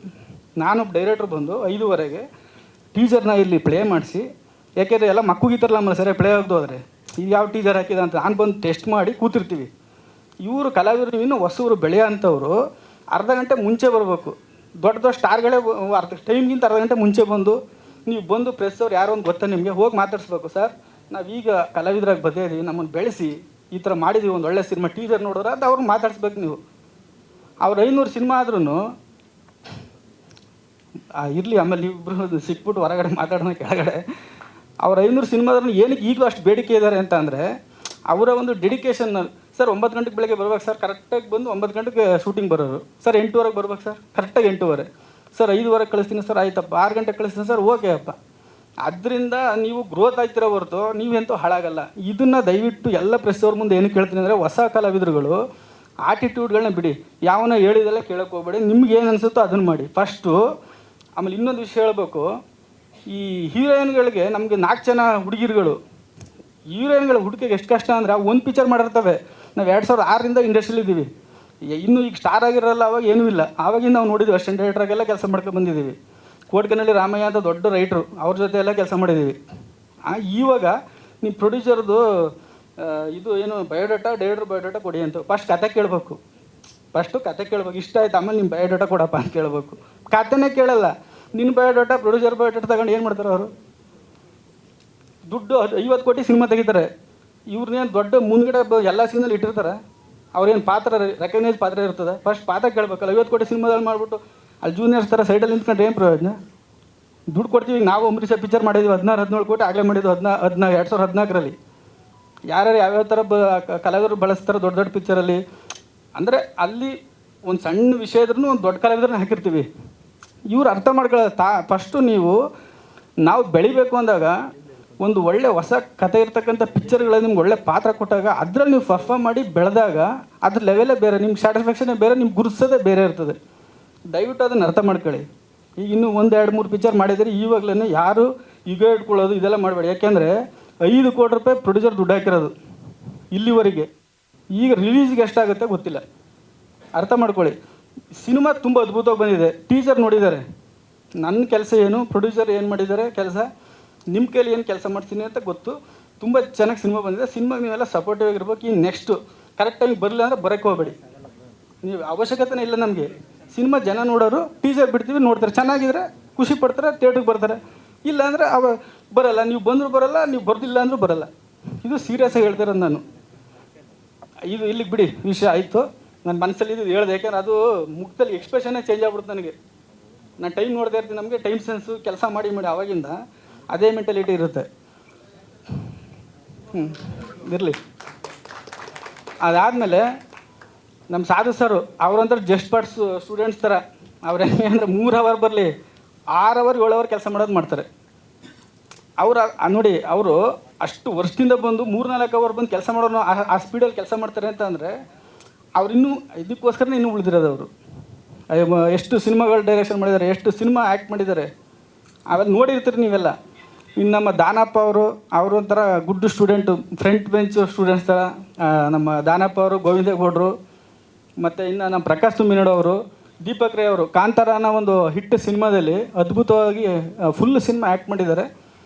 [SPEAKER 2] ನಾನೊಬ್ಬ ಡೈರೆಕ್ಟ್ರ್ ಬಂದು 5:15 ಟೀಸರ್ನ ಇಲ್ಲಿ ಪ್ಲೇ ಮಾಡಿಸಿ, ಯಾಕೆಂದರೆ ಎಲ್ಲ ಮಕ್ಕಳಿಗಿತ್ತಾರಲ್ಲ ಆಮೇಲೆ ಸರಿಯಾಗಿ ಪ್ಲೇ ಆಗದು ಹೋದರೆ ಇದು ಯಾವ ಟೀಸರ್ ಹಾಕಿದ ಅಂತ ನಾನು ಬಂದು ಟೆಸ್ಟ್ ಮಾಡಿ ಕೂತಿರ್ತೀವಿ. ಇವರು ಕಲಾವಿದರು ಇನ್ನೂ ಹೊಸವರು ಬೆಳೆಯೋ ಅಂಥವ್ರು ಅರ್ಧ ಗಂಟೆ ಮುಂಚೆ ಬರಬೇಕು. ದೊಡ್ಡ ಸ್ಟಾರ್ಗಳೇ ಟೈಮ್ಗಿಂತ ಅರ್ಧ ಗಂಟೆ ಮುಂಚೆ ಬಂದು, ನೀವು ಬಂದು ಪ್ರೆಸ್ ಅವ್ರು ಯಾರೋ ಒಂದು ಗೊತ್ತಾ ನಿಮಗೆ, ಹೋಗಿ ಮಾತಾಡಿಸ್ಬೇಕು. ಸರ್, ನಾವೀಗ ಕಲಾವಿದರಾಗಿ ಬಂದಿದ್ದೀವಿ, ನಮ್ಮನ್ನು ಬೆಳೆಸಿ ಈ ಥರ ಮಾಡಿದ್ದೀವಿ, ಒಂದು ಒಳ್ಳೆ ಸಿನಿಮಾ ಟೀಸರ್ ನೋಡಿದ್ರೆ ಅದು ಅವ್ರಿಗೆ ಮಾತಾಡಿಸ್ಬೇಕು ನೀವು. ಅವ್ರು 500 ಸಿನಿಮಾ ಆದ್ರೂ ಇರಲಿ, ಆಮೇಲೆ ನೀವಿಬ್ಬರು ಸಿಕ್ಬಿಟ್ಟು ಹೊರಗಡೆ ಮಾತಾಡೋಣ ಕೆಳಗಡೆ. ಅವ್ರು 500 ಸಿನಿಮಾದ್ರೂ ಏನಕ್ಕೆ ಈಗಲೂ ಅಷ್ಟು ಬೇಡಿಕೆ ಇದ್ದಾರೆ ಅಂತ ಅಂದರೆ, ಅವರ ಒಂದು ಡೆಡಿಕೇಶನ್. ಸರ್ 9 ಗಂಟೆಗೆ ಬೆಳಗ್ಗೆ ಬರ್ಬೇಕು ಸರ್, ಕರೆಕ್ಟಾಗಿ ಬಂದು 9 ಗಂಟೆಗೆ ಶೂಟಿಂಗ್ ಬರೋರು. ಸರ್ 8:15 ಬರ್ಬೇಕು ಸರ್, ಕರೆಕ್ಟಾಗಿ 8:15. ಸರ್ 5:15 ಕಳಿಸ್ತೀನಿ ಸರ್, ಆಯ್ತಪ್ಪ. 6 ಗಂಟೆಗೆ ಕಳಿಸ್ತೀನಿ ಸರ್, ಓಕೆ ಅಪ್ಪ. ಅದರಿಂದ ನೀವು ಗ್ರೋತ್ ಆಗ್ತಿರೋ ಹೊರತು ನೀವೆಂತೂ ಹಾಳಾಗಲ್ಲ. ಇದನ್ನು ದಯವಿಟ್ಟು ಎಲ್ಲ ಪ್ರೆಸ್ ಅವ್ರ ಮುಂದೆ ಏನಕ್ಕೆ ಹೇಳ್ತೀನಿ ಅಂದರೆ, ಹೊಸ ಕಲಾವಿದರುಗಳು ಆಟಿಟ್ಯೂಡ್ಗಳನ್ನ ಬಿಡಿ, ಯಾವನ ಹೇಳಿದೆಲ್ಲ ಕೇಳೋಕೆ ಹೋಗ್ಬೇಡಿ. ನಿಮ್ಗೆ ಏನು ಅನಿಸುತ್ತೋ ಅದನ್ನು ಮಾಡಿ ಫಸ್ಟು. ಆಮೇಲೆ ಇನ್ನೊಂದು ವಿಷಯ ಹೇಳಬೇಕು, ಈ ಹೀರೋಯಿನ್ಗಳಿಗೆ ನಮಗೆ 4 ಜನ ಹುಡುಗಿರುಗಳು, ಹೀರೋಯಿನ್ಗಳ ಹುಡುಕಿಗೆ ಎಷ್ಟು ಕಷ್ಟ ಅಂದರೆ, ಒಂದು ಪಿಕ್ಚರ್ ಮಾಡಿರ್ತವೆ. ನಾವು 2006ರಿಂದ ಇಂಡಸ್ಟ್ರಿಲಿ ಇದ್ದೀವಿ. ಇನ್ನೂ ಈಗ ಸ್ಟಾರ್ ಆಗಿರಲ್ಲ, ಅವಾಗ ಏನೂ ಇಲ್ಲ. ಆವಾಗಿಂದ ನಾವು ನೋಡಿದ್ವಿ, ಅಸಿಸ್ಟೆಂಟ್ ಡೈರೆಕ್ಟ್ರಾಗೆಲ್ಲ ಕೆಲಸ ಮಾಡ್ಕೊಂಡು ಬಂದಿದ್ದೀವಿ. ಕೋಟ್ಕನಹಳ್ಳಿ ರಾಮಯ್ಯ ಅಂತ ದೊಡ್ಡ ರೈಟ್ರು, ಅವ್ರ ಜೊತೆ ಎಲ್ಲ ಕೆಲಸ ಮಾಡಿದ್ದೀವಿ. ಇವಾಗ ನಿಮ್ಮ ಪ್ರೊಡ್ಯೂಸರ್ದು ಇದು ಏನು ಬಯೋಡಾಟಾ, ಡೈರೆಕ್ಟ್ರ್ ಬಯೋಡಾಟಾ ಕೊಡಿ ಅಂತ ಫಸ್ಟ್ ಕತೆ ಕೇಳಬೇಕು. ಫಸ್ಟು ಕತೆ ಕೇಳ್ಬೇಕು, ಇಷ್ಟ ಆಯ್ತು ಆಮೇಲೆ ನಿಮ್ಮ ಬಯೋಡಾಟಾ ಕೊಡಪ್ಪ ಅಂತ ಕೇಳಬೇಕು. ಕತೆನೇ ಕೇಳಲ್ಲ, ನಿನ್ನ ಬಯೋಡಾಟಾ ಪ್ರೊಡ್ಯೂಸರ್ ಬಯೋಡಾಟಾ ತಗೊಂಡು ಏನು ಮಾಡ್ತಾರೆ ಅವರು? ದುಡ್ಡು 50 ಕೋಟಿ ಸಿನಿಮಾ ತೆಗಿತಾರೆ, ಇವ್ರನ್ನೇನು ದೊಡ್ಡ ಮುಂದ್ಗಡೆ ಎಲ್ಲ ಸೀನಲ್ಲಿ ಇಟ್ಟಿರ್ತಾರೆ, ಅವ್ರೇನು ಪಾತ್ರ ರೆಕಗ್ನೈಸ್ ಪಾತ್ರ ಇರ್ತದೆ. ಫಸ್ಟ್ ಪಾತ್ರ ಕೇಳಬೇಕಲ್ಲ. 50 ಕೋಟಿ ಸಿನಿಮಾದಲ್ಲಿ ಮಾಡಿಬಿಟ್ಟು ಅಲ್ಲಿ ಜೂನಿಯರ್ಸ್ ಥರ ಸೈಡಲ್ಲಿ ನಿಂತ್ಕೊಂಡ್ರೆ ಏನು ಪ್ರಯೋಜನ? ದುಡ್ಡು ಕೊಡ್ತೀವಿ. ಈಗ ನಾವು ಅಂಬರೀಷ ಪಿಕ್ಚರ್ ಮಾಡಿದ್ವಿ 16-17 ಕೋಟಿ ಆಗಲೇ ಮಾಡಿದ್ವಿ 2014 ಯಾರ್ಯಾರು ಯಾವ್ಯಾವ ಥರ ಕಲಾವಿದರು ಬಳಸ್ತಾರೆ ದೊಡ್ಡ ದೊಡ್ಡ ಪಿಕ್ಚರಲ್ಲಿ. ಅಂದರೆ ಅಲ್ಲಿ ಒಂದು ಸಣ್ಣ ವಿಷಯ ಇದ್ರೂ ಒಂದು ದೊಡ್ಡ ಕಲಾವಿದ್ರನ್ನ ಹಾಕಿರ್ತೀವಿ. ಇವ್ರು ಅರ್ಥ ಮಾಡ್ಕೊಳ್ಳೋ ಫಸ್ಟು ನಾವು ಬೆಳಿಬೇಕು ಅಂದಾಗ ಒಂದು ಒಳ್ಳೆ ಹೊಸ ಕತೆ ಇರ್ತಕ್ಕಂಥ ಪಿಕ್ಚರ್ಗಳಲ್ಲಿ ನಿಮ್ಗೆ ಒಳ್ಳೆ ಪಾತ್ರ ಕೊಟ್ಟಾಗ ಅದರಲ್ಲಿ ನೀವು ಪರ್ಫಾರ್ಮ್ ಮಾಡಿ ಬೆಳೆದಾಗ ಅದ್ರ ಲೆವೆಲೇ ಬೇರೆ, ನಿಮ್ಮ ಸ್ಯಾಟಿಸ್ಫ್ಯಾಕ್ಷನೇ ಬೇರೆ, ನಿಮ್ಗೆ ಗುರುಸೋದೇ ಬೇರೆ ಇರ್ತದೆ. ದಯವಿಟ್ಟು ಅದನ್ನು ಅರ್ಥ ಮಾಡ್ಕೊಳ್ಳಿ. ಈಗ ಇನ್ನೂ 1-2-3 ಪಿಕ್ಚರ್ ಮಾಡಿದರೆ ಇವಾಗಲೇ ಯಾರು ಈಗ ಇಟ್ಕೊಳ್ಳೋದು ಇದೆಲ್ಲ ಮಾಡಬೇಡಿ. ಯಾಕೆಂದರೆ 5 ಕೋಟಿ ರೂಪಾಯಿ ಪ್ರೊಡ್ಯೂಸರ್ ದುಡ್ಡು ಹಾಕಿರೋದು ಇಲ್ಲಿವರೆಗೆ. ಈಗ ರಿಲೀಸ್ಗೆ ಎಷ್ಟಾಗುತ್ತೆ ಗೊತ್ತಿಲ್ಲ. ಅರ್ಥ ಮಾಡ್ಕೊಳ್ಳಿ. ಸಿನಿಮಾ ತುಂಬ ಅದ್ಭುತವಾಗಿ ಬಂದಿದೆ. ಟೀಸರ್ ನೋಡಿದ್ದಾರೆ. ನನ್ನ ಕೆಲಸ ಏನು, ಪ್ರೊಡ್ಯೂಸರ್ ಏನು ಮಾಡಿದ್ದಾರೆ ಕೆಲಸ, ನಿಮ್ಮ ಕೈಲಿ ಏನು ಕೆಲಸ ಮಾಡ್ತೀನಿ ಅಂತ ಗೊತ್ತು. ತುಂಬ ಚೆನ್ನಾಗಿ ಸಿನಿಮಾ ಬಂದಿದೆ. ಸಿನಿಮಾಗೆ ನೀವೆಲ್ಲ ಸಪೋರ್ಟಿವ್ ಆಗಿರ್ಬೇಕು. ಈ ನೆಕ್ಸ್ಟು ಕರೆಕ್ಟ್ ಟೈಮಿಗೆ ಬರಲಿಲ್ಲ ಅಂದರೆ ಬರೋಕ್ಕೆ ಹೋಗಬೇಡಿ. ನೀವು ಅವಶ್ಯಕತೆನೇ ಇಲ್ಲ ನಮಗೆ. ಸಿನಿಮಾ ಜನ ನೋಡೋರು ಟೀಸರ್ ಬಿಡ್ತೀವಿ, ನೋಡ್ತಾರೆ, ಚೆನ್ನಾಗಿದ್ರೆ ಖುಷಿ ಪಡ್ತಾರೆ, ಥಿಯೇಟ್ರಿಗೆ ಬರ್ತಾರೆ. ಇಲ್ಲ ಅಂದರೆ ಬರಲ್ಲ. ನೀವು ಬಂದರೂ ಬರಲ್ಲ, ನೀವು ಬರ್ದಿಲ್ಲ ಅಂದರೂ ಬರಲ್ಲ. ಇದು ಸೀರಿಯಸ್ಸಾಗಿ ಹೇಳ್ತಿರೋದು ನಾನು. ಇದು ಇಲ್ಲಿಗೆ ಬಿಡಿ, ವಿಷಯ ಆಯಿತು. ನನ್ನ ಮನಸ್ಸಲ್ಲಿ ಇದು ಹೇಳಿದೆ. ಯಾಕೆಂದ್ರೆ ಅದು ಮುಖದಲ್ಲಿ ಎಕ್ಸ್ಪ್ರೆಷನ್ನೇ ಚೇಂಜ್ ಆಗ್ಬಿಡುತ್ತೆ ನನಗೆ. ನಾನು ಟೈಮ್ ನೋಡ್ತಾ ಇರ್ತೀನಿ. ನಮಗೆ ಟೈಮ್ ಸೆನ್ಸು ಕೆಲಸ ಮಾಡಿ ಆವಾಗಿಂದ ಅದೇ ಮೆಂಟಾಲಿಟಿ ಇರುತ್ತೆ. ಇರಲಿ. ಅದಾದಮೇಲೆ ನಮ್ಮ ಸಾಧು ಸರು ಅವ್ರಂದ್ರೆ ಜಸ್ಟ್ ಪಾರ್ಟ್ಸ್ ಸ್ಟೂಡೆಂಟ್ಸ್ ಥರ. ಅವ್ರು ಹೆಂಗೆ ಅಂದರೆ 3 ಅವರ್ ಬರಲಿ 6 ಅವರ್ 7 ಅವರ್ ಕೆಲಸ ಮಾಡೋದು ಮಾಡ್ತಾರೆ. ನೋಡಿ, ಅವರು ಅಷ್ಟು ವರ್ಷದಿಂದ ಬಂದು 3-4 ಅವರ್ ಬಂದು ಕೆಲಸ ಮಾಡೋರು ಆ ಸ್ಪೀಡಲ್ಲಿ ಕೆಲಸ ಮಾಡ್ತಾರೆ ಅಂತ ಅಂದರೆ ಅವ್ರಿನ್ನೂ ಇದಕ್ಕೋಸ್ಕರನೇ ಇನ್ನೂ ಉಳಿದಿರೋದು. ಅವರು ಎಷ್ಟು ಸಿನಿಮಾಗಳು ಡೈರೆಕ್ಷನ್ ಮಾಡಿದ್ದಾರೆ, ಎಷ್ಟು ಸಿನಿಮಾ ಆ್ಯಕ್ಟ್ ಮಾಡಿದ್ದಾರೆ, ಅವೆಲ್ಲ ನೋಡಿರ್ತೀರಿ ನೀವೆಲ್ಲ. ಇನ್ನು ನಮ್ಮ ದಾನಪ್ಪ ಅವರು ಒಂಥರ good student, front bench students ಥರ. ನಮ್ಮ ದಾನಪ್ಪ ಅವರು, ಗೋವಿಂದೇಗೌಡರು, ಮತ್ತು ಇನ್ನು ನಮ್ಮ ಪ್ರಕಾಶ್ ತುಮ್ಮಿನೋಡು ಅವರು, ದೀಪಕ್ ರೈ ಅವರು ಕಾಂತಾರ ಅನ್ನೋ ಒಂದು ಹಿಟ್ ಸಿನಿಮಾದಲ್ಲಿ ಅದ್ಭುತವಾಗಿ ಫುಲ್ ಸಿನಿಮಾ ಆ್ಯಕ್ಟ್ ಮಾಡಿದ್ದಾರೆ.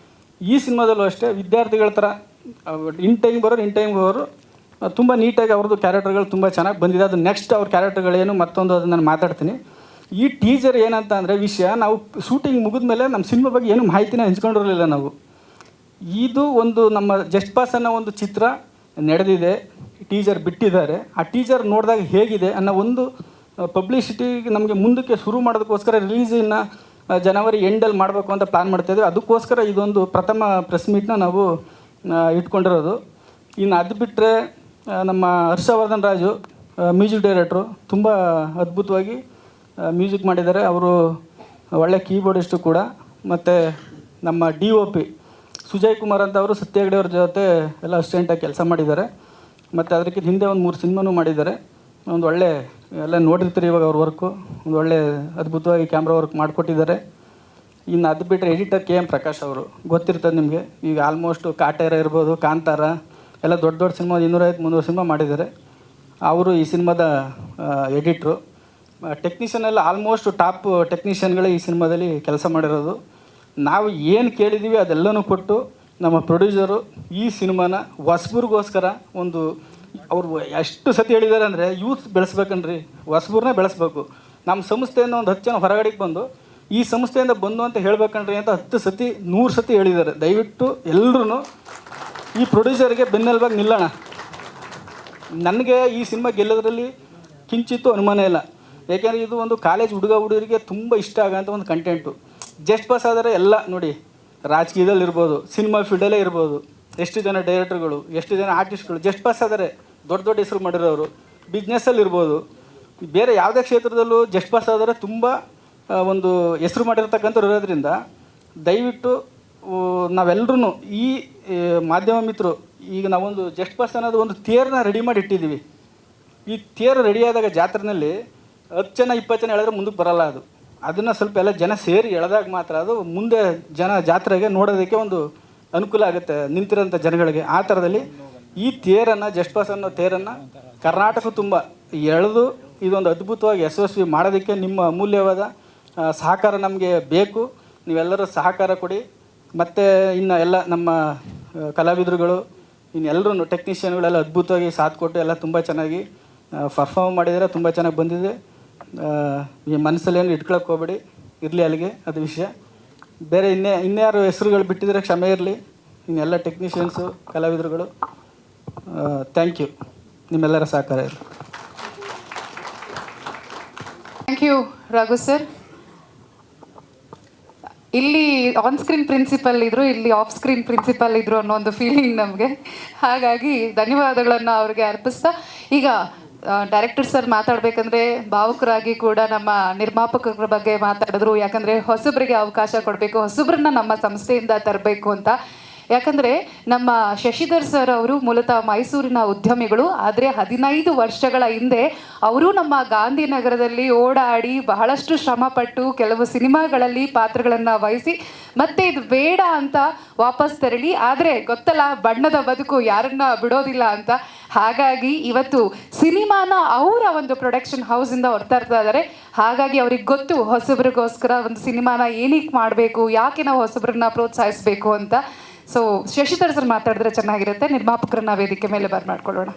[SPEAKER 2] ಈ ಸಿನಿಮಾದಲ್ಲೂ ಅಷ್ಟೇ ವಿದ್ಯಾರ್ಥಿಗಳ ಥರ ಇನ್ ಟೈಮ್ ಬರೋರು, ಇನ್ ಟೈಮ್ಗೆ ಹೋಗೋರು. ತುಂಬ ನೀಟಾಗಿ ಅವ್ರದ್ದು ಕ್ಯಾರೆಕ್ಟರ್ಗಳು ತುಂಬ ಚೆನ್ನಾಗಿ ಬಂದಿದೆ. ಅದು ನೆಕ್ಸ್ಟ್ ಅವ್ರ ಕ್ಯಾರೆಕ್ಟರ್ಗಳೇನು ಮತ್ತೊಂದು ಅದನ್ನು ನಾನು ಮಾತಾಡ್ತೀನಿ. ಈ ಟೀಸರ್ ಏನಂತ ಅಂದರೆ ವಿಷಯ, ನಾವು ಶೂಟಿಂಗ್ ಮುಗಿದ ಮೇಲೆ ನಮ್ಮ ಸಿನಿಮಾ ಬಗ್ಗೆ ಏನು ಮಾಹಿತಿನ ಹಂಚ್ಕೊಂಡಿರಲಿಲ್ಲ ನಾವು. ಇದು ಒಂದು ನಮ್ಮ ಜಸ್ಟ್ ಪಾಸ್ ಅನ್ನೋ ಒಂದು ಚಿತ್ರ ನಡೆದಿದೆ, ಟೀಸರ್ ಬಿಟ್ಟಿದ್ದಾರೆ. ಆ ಟೀಸರ್ ನೋಡಿದಾಗ ಹೇಗಿದೆ ಅನ್ನೋ ಒಂದು ಪಬ್ಲಿಸಿಟಿ ನಮಗೆ ಮುಂದಕ್ಕೆ ಶುರು ಮಾಡೋದಕ್ಕೋಸ್ಕರ ರಿಲೀಸಿನ ಜನವರಿ ಎಂಡಲ್ಲಿ ಮಾಡಬೇಕು ಅಂತ ಪ್ಲ್ಯಾನ್ ಮಾಡ್ತಾಯಿದ್ವಿ. ಅದಕ್ಕೋಸ್ಕರ ಇದೊಂದು ಪ್ರಥಮ ಪ್ರೆಸ್ ಮೀಟ್ನ ನಾವು ಇಟ್ಕೊಂಡಿರೋದು. ಇನ್ನು ಅದು ಬಿಟ್ಟರೆ ನಮ್ಮ ಹರ್ಷವರ್ಧನ್ ರಾಜು ಮ್ಯೂಸಿಕ್ ಡೈರೆಕ್ಟ್ರು ತುಂಬ ಅದ್ಭುತವಾಗಿ ಮ್ಯೂಸಿಕ್ ಮಾಡಿದ್ದಾರೆ. ಅವರು ಒಳ್ಳೆ ಕೀಬೋರ್ಡಿಸ್ಟು ಕೂಡ. ಮತ್ತು ನಮ್ಮ DOP ಸುಜಯ್ ಕುಮಾರ್ ಅಂತ ಅವರು ಸತ್ಯ ಹೆಗ್ಡೆ ಅವ್ರ ಜೊತೆ ಎಲ್ಲ ಅಸಿಸ್ಟೆಂಟಾಗಿ ಕೆಲಸ ಮಾಡಿದ್ದಾರೆ. ಮತ್ತು ಅದಕ್ಕಿಂತ ಹಿಂದೆ ಒಂದು 3 ಸಿನಿಮಾನೂ ಮಾಡಿದ್ದಾರೆ. ಒಂದು ಒಳ್ಳೆ ಎಲ್ಲ ನೋಡಿರ್ತೀರಿ ಇವಾಗ ಅವ್ರ ವರ್ಕು. ಒಂದು ಒಳ್ಳೆ ಅದ್ಭುತವಾಗಿ ಕ್ಯಾಮ್ರಾ ವರ್ಕ್ ಮಾಡಿಕೊಟ್ಟಿದ್ದಾರೆ. ಇನ್ನು ಅದು ಬಿಟ್ಟರೆ ಎಡಿಟರ್ KM ಪ್ರಕಾಶ್ ಅವರು ಗೊತ್ತಿರ್ತದೆ ನಿಮಗೆ. ಈಗ ಆಲ್ಮೋಸ್ಟ್ ಕಾಟೇರ ಇರ್ಬೋದು, ಕಾಂತಾರ ಎಲ್ಲ ದೊಡ್ಡ ದೊಡ್ಡ ಸಿನಿಮಾ 250-300 ಸಿನಿಮಾ ಮಾಡಿದ್ದಾರೆ. ಅವರು ಈ ಸಿನಿಮಾದ ಎಡಿಟ್ರು. ಟೆಕ್ನಿಷಿಯನ್ ಎಲ್ಲ ಆಲ್ಮೋಸ್ಟ್ ಟಾಪ್ ಟೆಕ್ನಿಷಿಯನ್ಗಳೇ ಈ ಸಿನಿಮಾದಲ್ಲಿ ಕೆಲಸ ಮಾಡಿರೋದು. ನಾವು ಏನು ಕೇಳಿದ್ದೀವಿ ಅದೆಲ್ಲನೂ ಕೊಟ್ಟು ನಮ್ಮ ಪ್ರೊಡ್ಯೂಸರು ಈ ಸಿನಿಮಾನ ಹೊಸಬ್ರಿಗೋಸ್ಕರ ಒಂದು ಅವರು ಎಷ್ಟು ಸತಿ ಹೇಳಿದ್ದಾರೆ ಅಂದರೆ ಯೂತ್ ಬೆಳೆಸ್ಬೇಕನ್ರಿ, ಹೊಸಬ್ರನ್ನೇ ಬೆಳೆಸ್ಬೇಕು. ನಮ್ಮ ಸಂಸ್ಥೆಯಿಂದ ಒಂದು 10 ಜನ ಹೊರಗಡೆಗೆ ಬಂದು ಈ ಸಂಸ್ಥೆಯಿಂದ ಬಂದು ಅಂತ ಹೇಳ್ಬೇಕನ್ರಿ ಅಂತ 10 ಸತಿ 100 ಸತಿ ಹೇಳಿದ್ದಾರೆ. ದಯವಿಟ್ಟು ಎಲ್ಲರೂ ಈ ಪ್ರೊಡ್ಯೂಸರ್ಗೆ ಬೆನ್ನೆಲುಬಾಗಿ ನಿಲ್ಲೋಣ. ನನಗೆ ಈ ಸಿನಿಮಾ ಗೆಲ್ಲೋದ್ರಲ್ಲಿ ಕಿಂಚಿತ್ತು ಅನುಮಾನ ಇಲ್ಲ. ಏಕೆಂದರೆ ಇದು ಒಂದು ಕಾಲೇಜ್ ಹುಡುಗರಿಗೆ ತುಂಬ ಇಷ್ಟ ಆಗೋಂಥ ಒಂದು ಕಂಟೆಂಟು. ಜಸ್ಟ್ ಪಾಸ್ ಆದರೆ ಎಲ್ಲ ನೋಡಿ, ರಾಜಕೀಯದಲ್ಲಿ ಇರ್ಬೋದು, ಸಿನಿಮಾ ಫೀಲ್ಡಲ್ಲೇ ಇರ್ಬೋದು, ಎಷ್ಟು ಜನ ಡೈರೆಕ್ಟರ್ಗಳು, ಎಷ್ಟು ಜನ ಆರ್ಟಿಸ್ಟ್ಗಳು ಜಸ್ಟ್ ಪಾಸ್ ಆದರೆ ದೊಡ್ಡ ದೊಡ್ಡ ಹೆಸರು ಮಾಡಿರೋರು, ಬಿಸ್ನೆಸ್ಸಲ್ಲಿ ಇರ್ಬೋದು, ಬೇರೆ ಯಾವುದೇ ಕ್ಷೇತ್ರದಲ್ಲೂ ಜಸ್ಟ್ ಪಾಸ್ ಆದರೆ ತುಂಬ ಒಂದು ಹೆಸರು ಮಾಡಿರ್ತಕ್ಕಂಥವ್ರು ಇರೋದ್ರಿಂದ ದಯವಿಟ್ಟು ನಾವೆಲ್ಲರೂ ಈ ಮಾಧ್ಯಮ ಮಿತ್ರರು ಈಗ ನಾವೊಂದು ಜಸ್ಟ್ ಪಾಸ್ ಅನ್ನೋದು ಒಂದು ತೇರನ್ನ ರೆಡಿ ಮಾಡಿ ಇಟ್ಟಿದ್ದೀವಿ. ಈ ತೇರು ರೆಡಿಯಾದಾಗ ಜಾತ್ರೆಯಲ್ಲಿ 10 ಜನ 20 ಜನ ಹೇಳಿದ್ರೆ ಮುಂದಕ್ಕೆ ಬರೋಲ್ಲ. ಅದನ್ನು ಸ್ವಲ್ಪ ಎಲ್ಲ ಜನ ಸೇರಿ ಎಳೆದಾಗ ಮಾತ್ರ ಅದು ಮುಂದೆ ಜಾತ್ರೆಗೆ ನೋಡೋದಕ್ಕೆ ಒಂದು ಅನುಕೂಲ ಆಗುತ್ತೆ ನಿಂತಿರೋಂಥ ಜನಗಳಿಗೆ. ಆ ಥರದಲ್ಲಿ ಈ ತೇರನ್ನು, ಜಸ್ಟ್ ಪಾಸ್ ಅನ್ನೋ ತೇರನ್ನು ಕರ್ನಾಟಕ ತುಂಬ ಎಳೆದು ಇದೊಂದು ಅದ್ಭುತವಾಗಿ ಯಶಸ್ವಿ ಮಾಡೋದಕ್ಕೆ ನಿಮ್ಮ ಅಮೂಲ್ಯವಾದ ಸಹಕಾರ ನಮಗೆ ಬೇಕು. ನೀವೆಲ್ಲರೂ ಸಹಕಾರ ಕೊಡಿ. ಮತ್ತು ಇನ್ನು ಎಲ್ಲ ನಮ್ಮ ಕಲಾವಿದರುಗಳು ಇನ್ನೆಲ್ಲರೂ ಟೆಕ್ನಿಷಿಯನ್ಗಳೆಲ್ಲ ಅದ್ಭುತವಾಗಿ ಸಾಥ್ ಕೊಟ್ಟು ಎಲ್ಲ ತುಂಬ ಚೆನ್ನಾಗಿ ಪರ್ಫಾರ್ಮ್ ಮಾಡಿದರೆ ತುಂಬ ಚೆನ್ನಾಗಿ ಬಂದಿದೆ. ಈ ಮನಸ್ಸಲ್ಲಿ ಏನು ಇಟ್ಕೊಳಕ್ಕೆ ಹೋಗ್ಬೇಡಿ, ಇರಲಿ ಅಲ್ಲಿಗೆ ಅದು ವಿಷಯ. ಬೇರೆ ಇನ್ಯಾರು ಹೆಸರುಗಳು ಬಿಟ್ಟಿದ್ರೆ ಕ್ಷಮೆ ಇರಲಿ. ಇನ್ನೆಲ್ಲ ಟೆಕ್ನಿಷಿಯನ್ಸು, ಕಲಾವಿದರುಗಳು, ಥ್ಯಾಂಕ್ ಯು, ನಿಮ್ಮೆಲ್ಲರ ಸಹಕಾರ ಇರಲಿ.
[SPEAKER 1] Thank you Raghu sir. ಇಲ್ಲಿ ಆನ್ ಸ್ಕ್ರೀನ್ ಪ್ರಿನ್ಸಿಪಲ್ ಇದ್ರು, ಇಲ್ಲಿ ಆಫ್ ಸ್ಕ್ರೀನ್ ಪ್ರಿನ್ಸಿಪಲ್ ಇದ್ರು ಅನ್ನೋ ಒಂದು ಫೀಲಿಂಗ್ ನಮಗೆ. ಹಾಗಾಗಿ ಧನ್ಯವಾದಗಳನ್ನು ಅವ್ರಿಗೆ ಅರ್ಪಿಸ್ತಾ, ಈಗ ಡೈರೆಕ್ಟರ್ ಸರ್ ಮಾತಾಡಬೇಕಂದ್ರೆ ಭಾವುಕರಾಗಿ ಕೂಡ ನಮ್ಮ ನಿರ್ಮಾಪಕರ ಬಗ್ಗೆ ಮಾತಾಡಿದ್ರು. ಯಾಕಂದರೆ ಹೊಸಬ್ರಿಗೆ ಅವಕಾಶ ಕೊಡಬೇಕು, ಹೊಸಬ್ರನ್ನ ನಮ್ಮ ಸಂಸ್ಥೆಯಿಂದ ತರಬೇಕು ಅಂತ. ಯಾಕಂದರೆ ನಮ್ಮ ಶಶಿಧರ್ ಸರ್ ಅವರು ಮೂಲತಃ ಮೈಸೂರಿನ ಉದ್ಯಮಿಗಳು. ಆದರೆ 15 ವರ್ಷಗಳ ಹಿಂದೆ ಅವರು ನಮ್ಮ ಗಾಂಧಿನಗರದಲ್ಲಿ ಓಡಾಡಿ ಬಹಳಷ್ಟು ಶ್ರಮಪಟ್ಟು ಕೆಲವು ಸಿನಿಮಾಗಳಲ್ಲಿ ಪಾತ್ರಗಳನ್ನು ವಹಿಸಿ ಮತ್ತೆ ಇದು ಬೇಡ ಅಂತ ವಾಪಸ್ ತೆರಳಿ, ಆದರೆ ಗೊತ್ತಲ್ಲ ಬಣ್ಣದ ಬದುಕು ಯಾರನ್ನ ಬಿಡೋದಿಲ್ಲ ಅಂತ. ಹಾಗಾಗಿ ಇವತ್ತು ಸಿನಿಮಾನ ಅವರ ಒಂದು ಪ್ರೊಡಕ್ಷನ್ ಹೌಸಿಂದ ಹೊರತರ್ತಾ ಇದ್ದಾರೆ. ಹಾಗಾಗಿ ಅವ್ರಿಗೆ ಗೊತ್ತು ಹೊಸಬ್ರಿಗೋಸ್ಕರ ಒಂದು ಸಿನಿಮಾನ ಏನಕ್ಕೆ ಮಾಡಬೇಕು, ಯಾಕೆ ನಾವು ಹೊಸಬ್ರನ್ನ ಪ್ರೋತ್ಸಾಹಿಸಬೇಕು ಅಂತ. ಸೊ ಶಶಿಧರ್ ಸರ್ ಮಾತಾಡಿದ್ರೆ ಚೆನ್ನಾಗಿರುತ್ತೆ. ನಿರ್ಮಾಪಕರನ್ನ ವೇದಿಕೆ ಮೇಲೆ ಬರ್ಮಾಡ್ಕೊಳ್ಳೋಣ.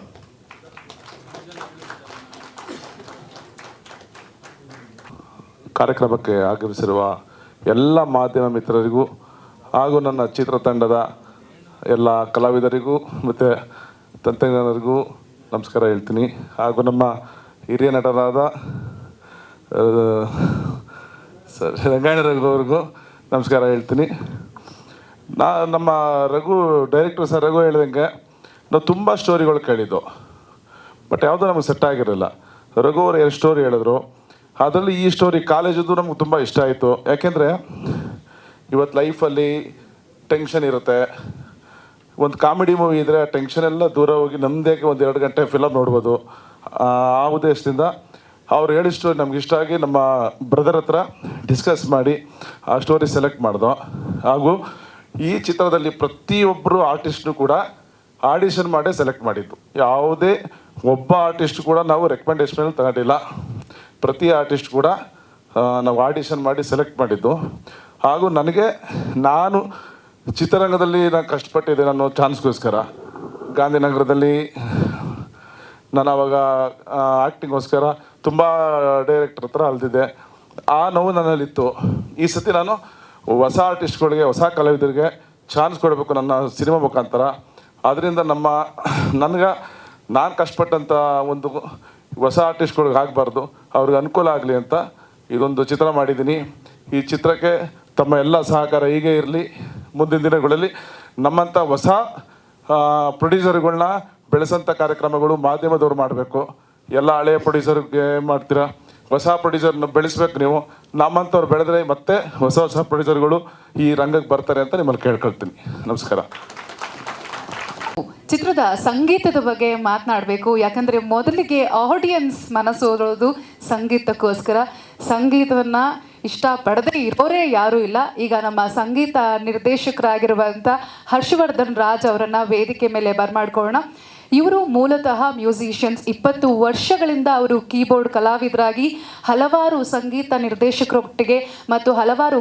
[SPEAKER 3] ಕಾರ್ಯಕ್ರಮಕ್ಕೆ ಆಗಮಿಸಿರುವ ಎಲ್ಲ ಮಾಧ್ಯಮ ಮಿತ್ರರಿಗೂ ಹಾಗೂ ನನ್ನ ಚಿತ್ರತಂಡದ ಎಲ್ಲ ಕಲಾವಿದರಿಗೂ ಮತ್ತು ತಂತ್ರಜ್ಞರಿಗೂ ನಮಸ್ಕಾರ ಹೇಳ್ತೀನಿ. ಹಾಗೂ ನಮ್ಮ ಹಿರಿಯ ನಟರಾದ ರಂಗಾಯಣ ರಘು ಅವ್ರಿಗೂ ನಮಸ್ಕಾರ ಹೇಳ್ತೀನಿ. ನಮ್ಮ ಡೈರೆಕ್ಟರ್ ಸರ್ ರಘು ಹೇಳ್ದಂಗೆ ನಾವು ತುಂಬ ಸ್ಟೋರಿಗಳು ಕೇಳಿದ್ದು, ಬಟ್ ಯಾವುದೂ ನಮಗೆ ಸೆಟ್ ಆಗಿರಲಿಲ್ಲ. ರಘು ಅವರು 2 ಸ್ಟೋರಿ ಹೇಳಿದ್ರು. ಅದರಲ್ಲಿ ಈ ಸ್ಟೋರಿ ಕಾಲೇಜದ್ದು ನಮ್ಗೆ ತುಂಬ ಇಷ್ಟ ಆಯಿತು. ಯಾಕೆಂದರೆ ಇವತ್ತು ಲೈಫಲ್ಲಿ ಟೆನ್ಷನ್ ಇರುತ್ತೆ. ಒಂದು ಕಾಮಿಡಿ ಮೂವಿ ಇದ್ದರೆ ಆ ಟೆನ್ಷನ್ ಎಲ್ಲ ದೂರ ಹೋಗಿ ನಮ್ಮದೇಕೆ 1-2 ಗಂಟೆ ಫಿಲಮ್ ನೋಡ್ಬೋದು. ಆ ಉದ್ದೇಶದಿಂದ ಅವ್ರು ಹೇಳಿದ ಸ್ಟೋರಿ ನಮ್ಗೆ ಇಷ್ಟ ಆಗಿ ನಮ್ಮ ಬ್ರದರ್ ಹತ್ರ ಡಿಸ್ಕಸ್ ಮಾಡಿ ಆ ಸ್ಟೋರಿ ಸೆಲೆಕ್ಟ್ ಮಾಡ್ದೋ. ಹಾಗೂ ಈ ಚಿತ್ರದಲ್ಲಿ ಪ್ರತಿಯೊಬ್ಬರು ಆರ್ಟಿಸ್ಟ್ನು ಕೂಡ ಆಡಿಷನ್ ಮಾಡೇ ಸೆಲೆಕ್ಟ್ ಮಾಡಿದ್ದು. ಯಾವುದೇ ಒಬ್ಬ ಆರ್ಟಿಸ್ಟ್ ಕೂಡ ನಾವು ರೆಕಮೆಂಡೇಶನ್ ಮೇಲೆ ತಗೊಂಡಿಲ್ಲ. ಪ್ರತಿ ಆರ್ಟಿಸ್ಟ್ ಕೂಡ ನಾವು ಆಡಿಷನ್ ಮಾಡಿ ಸೆಲೆಕ್ಟ್ ಮಾಡಿದ್ದು. ಹಾಗೂ ನಾನು ಚಿತ್ರರಂಗದಲ್ಲಿ ನಾನು ಕಷ್ಟಪಟ್ಟಿದ್ದೆ. ನಾನು ಚಾನ್ಸ್ಗೋಸ್ಕರ ಗಾಂಧಿನಗರದಲ್ಲಿ ನಾನು ಆವಾಗ ಆ್ಯಕ್ಟಿಂಗೋಸ್ಕರ ತುಂಬ ಡೈರೆಕ್ಟರ್ ಹತ್ರ ಅಲ್ದಿದ್ದೆ. ಆ ನೋವು ನನ್ನಲ್ಲಿತ್ತು. ಈ ಸತಿ ನಾನು ಹೊಸ ಆರ್ಟಿಸ್ಟ್ಗಳಿಗೆ, ಹೊಸ ಕಲಾವಿದರಿಗೆ ಚಾನ್ಸ್ ಕೊಡಬೇಕು ನನ್ನ ಸಿನಿಮಾ ಮುಖಾಂತರ. ಆದ್ದರಿಂದ ನಾನು ಕಷ್ಟಪಟ್ಟಂಥ ಒಂದು ಹೊಸ ಆರ್ಟಿಸ್ಟ್ಗಳಿಗೆ ಆಗಬಾರ್ದು, ಅವ್ರಿಗೆ ಅನುಕೂಲ ಆಗಲಿ ಅಂತ ಇದೊಂದು ಚಿತ್ರ ಮಾಡಿದ್ದೀನಿ. ಈ ಚಿತ್ರಕ್ಕೆ ತಮ್ಮ ಎಲ್ಲ ಸಹಕಾರ ಹೀಗೆ ಇರಲಿ. ಮುಂದಿನ ದಿನಗಳಲ್ಲಿ ನಮ್ಮಂಥ ಹೊಸ ಪ್ರೊಡ್ಯೂಸರ್ಗಳನ್ನ ಬೆಳೆಸೋಂಥ ಕಾರ್ಯಕ್ರಮಗಳು ಮಾಧ್ಯಮದವ್ರು ಮಾಡಬೇಕು. ಎಲ್ಲ ಹಳೆಯ ಪ್ರೊಡ್ಯೂಸರ್ಗೆ ಮಾಡ್ತೀರಾ, ಹೊಸ ಪ್ರೊಡ್ಯೂಸರ್ನ ಬೆಳೆಸ್ಬೇಕು ನೀವು. ನಮ್ಮಂಥವ್ರು ಬೆಳೆದ್ರೆ ಮತ್ತೆ ಹೊಸ ಪ್ರೊಡ್ಯೂಸರ್ಗಳು ಈ ರಂಗಕ್ಕೆ ಬರ್ತಾರೆ ಅಂತ ನಿಮ್ಮಲ್ಲಿ ಕೇಳ್ಕೊಳ್ತೀನಿ. ನಮಸ್ಕಾರ.
[SPEAKER 1] ಚಿತ್ರದ ಸಂಗೀತದ ಬಗ್ಗೆ ಮಾತನಾಡಬೇಕು. ಯಾಕಂದರೆ ಮೊದಲಿಗೆ ಆಡಿಯನ್ಸ್ ಮನಸೋರೋದು ಸಂಗೀತಕ್ಕೋಸ್ಕರ. ಸಂಗೀತವನ್ನು ಇಷ್ಟಪಡದೇ ಇರೋರೇ ಯಾರೂ ಇಲ್ಲ. ಈಗ ನಮ್ಮ ಸಂಗೀತ ನಿರ್ದೇಶಕರಾಗಿರುವಂಥ ಹರ್ಷವರ್ಧನ್ ರಾಜ್ ಅವರನ್ನು ವೇದಿಕೆ ಮೇಲೆ ಬರ್ಮಾಡ್ಕೊಳ್ಳೋಣ. ಇವರು ಮೂಲತಃ ಮ್ಯೂಸಿಷಿಯನ್ಸ್. 20 ವರ್ಷಗಳಿಂದ ಅವರು ಕೀಬೋರ್ಡ್ ಕಲಾವಿದರಾಗಿ ಹಲವಾರು ಸಂಗೀತ ನಿರ್ದೇಶಕರೊಟ್ಟಿಗೆ ಮತ್ತು ಹಲವಾರು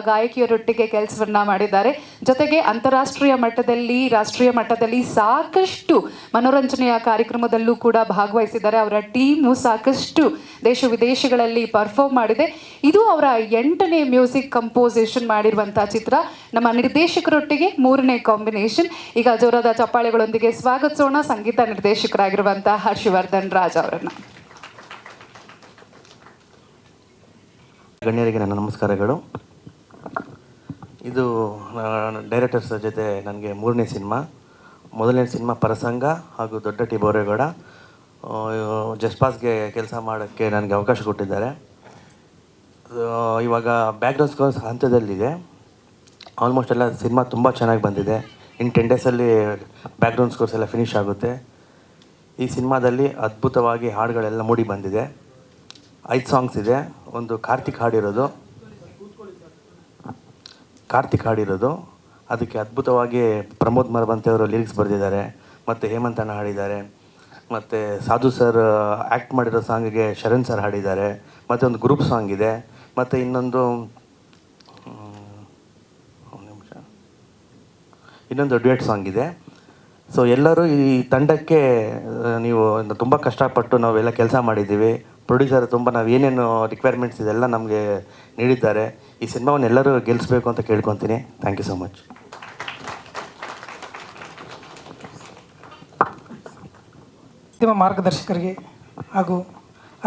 [SPEAKER 1] ಗಾಯಕಿಯರೊಟ್ಟಿಗೆ ಕೆಲಸವನ್ನು ಮಾಡಿದ್ದಾರೆ. ಜೊತೆಗೆ ಅಂತಾರಾಷ್ಟ್ರೀಯ ಮಟ್ಟದಲ್ಲಿ, ರಾಷ್ಟ್ರೀಯ ಮಟ್ಟದಲ್ಲಿ ಸಾಕಷ್ಟು ಮನೋರಂಜನೆಯ ಕಾರ್ಯಕ್ರಮದಲ್ಲೂ ಕೂಡ ಭಾಗವಹಿಸಿದ್ದಾರೆ. ಅವರ ಟೀಮು ಸಾಕಷ್ಟು ದೇಶ ವಿದೇಶಗಳಲ್ಲಿ ಪರ್ಫಾರ್ಮ್ ಮಾಡಿದೆ. ಇದು ಅವರ 8ನೇ ಮ್ಯೂಸಿಕ್ ಕಂಪೋಸಿಷನ್ ಮಾಡಿರುವಂಥ ಚಿತ್ರ. ನಮ್ಮ ನಿರ್ದೇಶಕರೊಟ್ಟಿಗೆ 3ನೇ ಕಾಂಬಿನೇಷನ್. ಈಗ ಜೋರಾದ ಚಪ್ಪಾಳೆಗಳೊಂದಿಗೆ ಸ್ವಾಗತಿಸೋಣ ಸಂಗೀತ ನಿರ್ದೇಶಕರಾಗಿರುವಂತಹ ಹರ್ಷವರ್ಧನ್ ರಾಜ್ ಅವರನ್ನು.
[SPEAKER 4] ಗಣ್ಯರಿಗೆ ನನ್ನ ನಮಸ್ಕಾರಗಳು. ಇದು ಡೈರೆಕ್ಟರ್ಸ್ ಜೊತೆ ನನಗೆ 3ನೇ ಸಿನಿಮಾ. ಮೊದಲನೇ ಸಿನಿಮಾ ಪರಸಂಗ ಹಾಗೂ ದೊಡ್ಡ ಟಿ ಬೋರೇಗೌಡ ಜಸ್ಪಾಸ್ಗೆ ಕೆಲಸ ಮಾಡೋಕ್ಕೆ ನನಗೆ ಅವಕಾಶ ಕೊಟ್ಟಿದ್ದಾರೆ. ಇವಾಗ ಬ್ಯಾಕ್ಗ್ರೌಂಡ್ ಸ್ಕೋರ್ಸ್ ಹಂತದಲ್ಲಿದೆ. ಆಲ್ಮೋಸ್ಟ್ ಎಲ್ಲ ಸಿನಿಮಾ ತುಂಬ ಚೆನ್ನಾಗಿ ಬಂದಿದೆ. ಇನ್ನು 10 ಡೇಸಲ್ಲಿ ಬ್ಯಾಕ್ಗ್ರೌಂಡ್ ಸ್ಕೋರ್ಸ್ ಎಲ್ಲ ಫಿನಿಷ್ ಆಗುತ್ತೆ. ಈ ಸಿನಿಮಾದಲ್ಲಿ ಅದ್ಭುತವಾಗಿ ಹಾಡುಗಳೆಲ್ಲ ಮೂಡಿ ಬಂದಿದೆ. 5 ಸಾಂಗ್ಸ್ ಇದೆ. ಒಂದು ಕಾರ್ತಿಕ್ ಹಾಡಿರೋದು ಅದಕ್ಕೆ ಅದ್ಭುತವಾಗಿ ಪ್ರಮೋದ್ ಮರವಂತೆ ಅವರು ಲಿರಿಕ್ಸ್ ಬರೆದಿದ್ದಾರೆ. ಮತ್ತು ಹೇಮಂತ್ ಅಣ್ಣ ಹಾಡಿದ್ದಾರೆ. ಮತ್ತು ಸಾಧು ಸರ್ ಆ್ಯಕ್ಟ್ ಮಾಡಿರೋ ಸಾಂಗಿಗೆ ಶರಣ್ ಸರ್ ಹಾಡಿದ್ದಾರೆ. ಮತ್ತು ಒಂದು ಗ್ರೂಪ್ ಸಾಂಗ್ ಇದೆ. ಮತ್ತು ಇನ್ನೊಂದು ಡ್ಯುಯೆಟ್ ಸಾಂಗ್ ಇದೆ. ಸೊ ಎಲ್ಲರೂ ಈ ತಂಡಕ್ಕೆ ನೀವು ತುಂಬ ಕಷ್ಟಪಟ್ಟು ನಾವೆಲ್ಲ ಕೆಲಸ ಮಾಡಿದ್ದೀವಿ. ಪ್ರೊಡ್ಯೂಸರ್ ತುಂಬ ನಾವು ಏನೇನು ರಿಕ್ವೈರ್ಮೆಂಟ್ಸ್ ಇದೆಲ್ಲ ನಮಗೆ ನೀಡಿದ್ದಾರೆ. ಈ ಸಿನಿಮಾವನ್ನು ಎಲ್ಲರೂ ಗೆಲ್ಲಿಸ್ಬೇಕು ಅಂತ ಕೇಳ್ಕೊತೀನಿ. Thank you so much.
[SPEAKER 5] ಅಂತಿಮ ಮಾರ್ಗದರ್ಶಕರಿಗೆ ಹಾಗೂ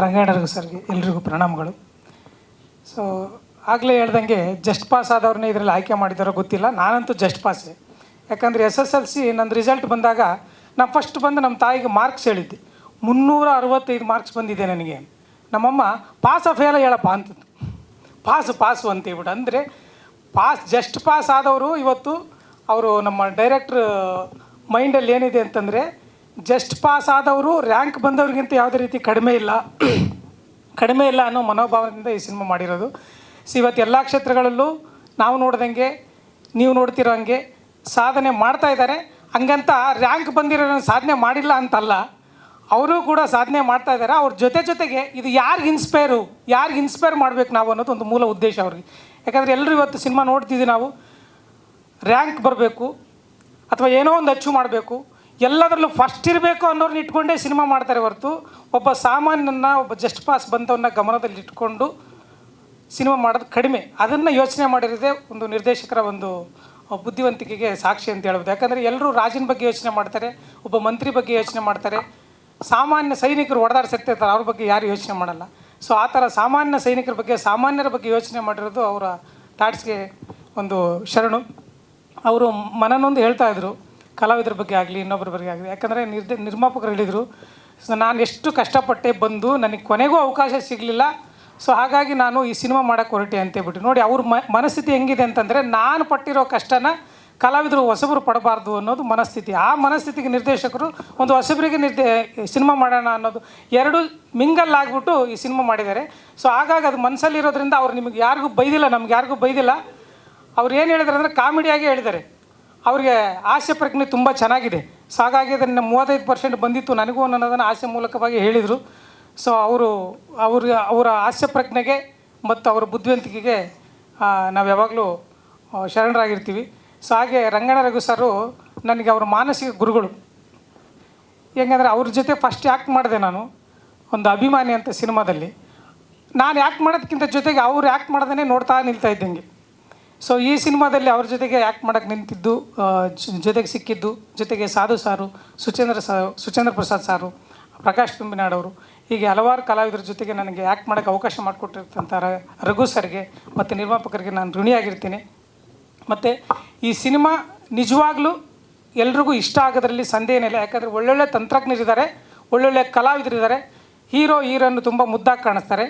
[SPEAKER 5] ರಂಗಾಯಣ ಸರ್ಗೆ ಎಲ್ರಿಗೂ ಪ್ರಣಾಮಗಳು. ಸೊ ಆಗಲೇ ಹೇಳ್ದಂಗೆ ಜಸ್ಟ್ ಪಾಸ್ ಆದವ್ರನ್ನೇ ಇದರಲ್ಲಿ ಆಯ್ಕೆ ಮಾಡಿದಾರೋ ಗೊತ್ತಿಲ್ಲ. ನಾನಂತೂ ಜಸ್ಟ್ ಪಾಸೇ. ಯಾಕಂದರೆ SSLC ನನ್ನ ರಿಸಲ್ಟ್ ಬಂದಾಗ ನಾನು ಫಸ್ಟ್ ಬಂದು ನಮ್ಮ ತಾಯಿಗೆ ಮಾರ್ಕ್ಸ್ ಹೇಳಿದ್ದೆ. 365 ಮಾರ್ಕ್ಸ್ ಬಂದಿದೆ ನನಗೆ. ನಮ್ಮಮ್ಮ ಪಾಸ ಫೇಲ ಹೇಳಪ್ಪ ಅಂತದ್ದು. ಪಾಸು ಅಂತ ಹೇಳ್ಬಿಟ್ಟು. ಅಂದರೆ ಜಸ್ಟ್ ಪಾಸ್ ಆದವರು ಇವತ್ತು ಅವರು ನಮ್ಮ ಡೈರೆಕ್ಟ್ರ್ ಮೈಂಡಲ್ಲಿ ಏನಿದೆ ಅಂತಂದರೆ, ಜಸ್ಟ್ ಪಾಸ್ ಆದವರು ರ್ಯಾಂಕ್ ಬಂದವ್ರಿಗಿಂತ ಯಾವುದೇ ರೀತಿ ಕಡಿಮೆ ಇಲ್ಲ ಅನ್ನೋ ಮನೋಭಾವದಿಂದ ಈ ಸಿನಿಮಾ ಮಾಡಿರೋದು. ಸೊ ಇವತ್ತು ಎಲ್ಲ ಕ್ಷೇತ್ರಗಳಲ್ಲೂ ನಾವು ನೋಡ್ದಂಗೆ ನೀವು ನೋಡ್ತಿರೋ ಹಂಗೆ ಸಾಧನೆ ಮಾಡ್ತಾ ಇದ್ದಾರೆ. ಹಂಗಂತ ರ್ಯಾಂಕ್ ಬಂದಿರೋ ಸಾಧನೆ ಮಾಡಿಲ್ಲ ಅಂತಲ್ಲ, ಅವರು ಕೂಡ ಸಾಧನೆ ಮಾಡ್ತಾ ಇದ್ದಾರೆ. ಅವ್ರ ಜೊತೆಗೆ ಇದು ಯಾರಿಗೆ ಇನ್ಸ್ಪೈರ್ ಮಾಡಬೇಕು ನಾವು ಅನ್ನೋದು ಒಂದು ಮೂಲ ಉದ್ದೇಶ ಅವ್ರಿಗೆ. ಯಾಕಂದರೆ ಎಲ್ಲರೂ ಇವತ್ತು ಸಿನಿಮಾ ನೋಡ್ತಿದ್ದೀವಿ ನಾವು, ರ್ಯಾಂಕ್ ಬರಬೇಕು ಅಥವಾ ಏನೋ ಒಂದು ಅಚೀವ್ ಮಾಡಬೇಕು, ಎಲ್ಲದರಲ್ಲೂ ಫಸ್ಟ್ ಇರಬೇಕು ಅನ್ನೋರನ್ನ ಇಟ್ಕೊಂಡೇ ಸಿನಿಮಾ ಮಾಡ್ತಾರೆ ಹೊರತು ಒಬ್ಬ ಸಾಮಾನ್ಯನ, ಒಬ್ಬ ಜಸ್ಟ್ ಪಾಸ್ ಬಂದವನ್ನ ಗಮನದಲ್ಲಿ ಇಟ್ಕೊಂಡು ಸಿನಿಮಾ ಮಾಡೋದು ಕಡಿಮೆ. ಅದನ್ನು ಯೋಚನೆ ಮಾಡಿರೋದೇ ಒಂದು ನಿರ್ದೇಶಕರ ಒಂದು ಬುದ್ಧಿವಂತಿಕೆಗೆ ಸಾಕ್ಷಿ ಅಂತ ಹೇಳ್ಬೋದು. ಯಾಕಂದರೆ ಎಲ್ಲರೂ ರಾಜನ ಬಗ್ಗೆ ಯೋಚನೆ ಮಾಡ್ತಾರೆ, ಒಬ್ಬ ಮಂತ್ರಿ ಬಗ್ಗೆ ಯೋಚನೆ ಮಾಡ್ತಾರೆ, ಸಾಮಾನ್ಯ ಸೈನಿಕರು ಹೊಡೆದಾಡ್ಸಿರ್ತಿರ್ತಾರೆ, ಅವ್ರ ಬಗ್ಗೆ ಯಾರು ಯೋಚನೆ ಮಾಡಲ್ಲ. ಸೊ ಆ ಥರ ಸಾಮಾನ್ಯ ಸೈನಿಕರ ಬಗ್ಗೆ, ಸಾಮಾನ್ಯರ ಬಗ್ಗೆ ಯೋಚನೆ ಮಾಡಿರೋದು ಅವರ ಥಾಟ್ಸ್ಗೆ ಒಂದು ಶರಣು. ಅವರು ಮನನೊಂದು ಹೇಳ್ತಾಯಿದ್ರು, ಕಲಾವಿದರ ಬಗ್ಗೆ ಆಗಲಿ ಇನ್ನೊಬ್ಬರ ಬಗ್ಗೆ ಆಗಲಿ. ಯಾಕಂದರೆ ನಿರ್ಮಾಪಕರು ಹೇಳಿದರು, ನಾನು ಎಷ್ಟು ಕಷ್ಟಪಟ್ಟೆ ಬಂದು ನನಗೆ ಕೊನೆಗೂ ಅವಕಾಶ ಸಿಗಲಿಲ್ಲ, ಸೊ ಹಾಗಾಗಿ ನಾನು ಈ ಸಿನಿಮಾ ಮಾಡೋಕ್ಕೆ ಹೊರಟೆ ಅಂತೇಳ್ಬಿಟ್ಟು. ನೋಡಿ ಅವ್ರ ಮನಸ್ಥಿತಿ ಹೆಂಗಿದೆ ಅಂತಂದರೆ, ನಾನು ಪಟ್ಟಿರೋ ಕಷ್ಟನ ಕಲಾವಿದರು ಹೊಸಬರು ಪಡಬಾರ್ದು ಅನ್ನೋದು ಮನಸ್ಥಿತಿ. ಆ ಮನಸ್ಥಿತಿಗೆ ನಿರ್ದೇಶಕರು ಒಂದು ಹೊಸಬರಿಗೆ ಸಿನಿಮಾ ಮಾಡೋಣ ಅನ್ನೋದು ಎರಡು ಮಿಂಗಲ್ ಆಗಿಬಿಟ್ಟು ಈ ಸಿನಿಮಾ ಮಾಡಿದ್ದಾರೆ. ಸೊ ಹಾಗಾಗಿ ಅದು ಮನಸ್ಸಲ್ಲಿರೋದ್ರಿಂದ ಅವ್ರು ನಮ್ಗೆ ಯಾರಿಗೂ ಬೈದಿಲ್ಲ. ಅವ್ರು ಏನು ಹೇಳಿದ್ದಾರೆ ಅಂದರೆ ಕಾಮಿಡಿಯಾಗಿ ಹೇಳಿದ್ದಾರೆ. ಅವ್ರಿಗೆ ಹಾಸ್ಯ ಪ್ರಜ್ಞೆ ತುಂಬ ಚೆನ್ನಾಗಿದೆ. ಸೊ ಹಾಗಾಗಿ ಅದನ್ನು 35% ಬಂದಿತ್ತು ನನಗೂ ಅನ್ನೋದನ್ನು ಹಾಸ್ಯ ಮೂಲಕವಾಗಿ ಹೇಳಿದರು. ಸೊ ಅವರ ಹಾಸ್ಯ ಪ್ರಜ್ಞೆಗೆ ಮತ್ತು ಅವರ ಬುದ್ಧಿವಂತಿಕೆಗೆ ನಾವು ಯಾವಾಗಲೂ ಶರಣರಾಗಿರ್ತೀವಿ. ಸೊ ಹಾಗೆ ರಂಗಣ್ಣ ರಘು ಸರು ನನಗೆ ಅವರ ಮಾನಸಿಕ ಗುರುಗಳು. ಹೆಂಗಂದರೆ ಅವ್ರ ಜೊತೆ ಫಸ್ಟ್ ಆ್ಯಕ್ಟ್ ಮಾಡಿದೆ ನಾನು, ಒಂದು ಅಭಿಮಾನಿ ಅಂತ ಸಿನಿಮಾದಲ್ಲಿ. ನಾನು ಆ್ಯಕ್ಟ್ ಮಾಡೋದಕ್ಕಿಂತ ಜೊತೆಗೆ ಅವ್ರು ಆ್ಯಕ್ಟ್ ಮಾಡೋದನ್ನೇ ನೋಡ್ತಾ ನಿಲ್ತಾ ಇದ್ದಂಗೆ. ಸೊ ಈ ಸಿನಿಮಾದಲ್ಲಿ ಅವ್ರ ಜೊತೆಗೆ ಆ್ಯಕ್ಟ್ ಮಾಡೋಕ್ಕೆ ನಿಂತಿದ್ದು, ಜೊತೆಗೆ ಸಿಕ್ಕಿದ್ದು, ಜೊತೆಗೆ ಸಾಧು ಸಾರು, ಸುಚೇಂದ್ರ ಪ್ರಸಾದ್ ಸಾರು, ಪ್ರಕಾಶ್ ತುಂಬಿನಾಡವರು, ಹೀಗೆ ಹಲವಾರು ಕಲಾವಿದರ ಜೊತೆಗೆ ನನಗೆ ಆ್ಯಕ್ಟ್ ಮಾಡೋಕ್ಕೆ ಅವಕಾಶ ಮಾಡಿಕೊಟ್ಟಿರ್ತಂಥ ರಘು ಸರ್ಗೆ ಮತ್ತು ನಿರ್ಮಾಪಕರಿಗೆ ನಾನು ಋಣಿಯಾಗಿರ್ತೀನಿ. ಮತ್ತು ಈ ಸಿನಿಮಾ ನಿಜವಾಗ್ಲೂ ಎಲ್ರಿಗೂ ಇಷ್ಟ ಆಗೋದ್ರಲ್ಲಿ ಸಂದೇಹ ಏನಿಲ್ಲ. ಯಾಕಂದರೆ ಒಳ್ಳೊಳ್ಳೆ ತಂತ್ರಜ್ಞರಿದ್ದಾರೆ, ಒಳ್ಳೊಳ್ಳೆ ಕಲಾವಿದರಿದ್ದಾರೆ. ಹೀರೋನು ತುಂಬ ಮುದ್ದಾಗಿ ಕಾಣಿಸ್ತಾರೆ.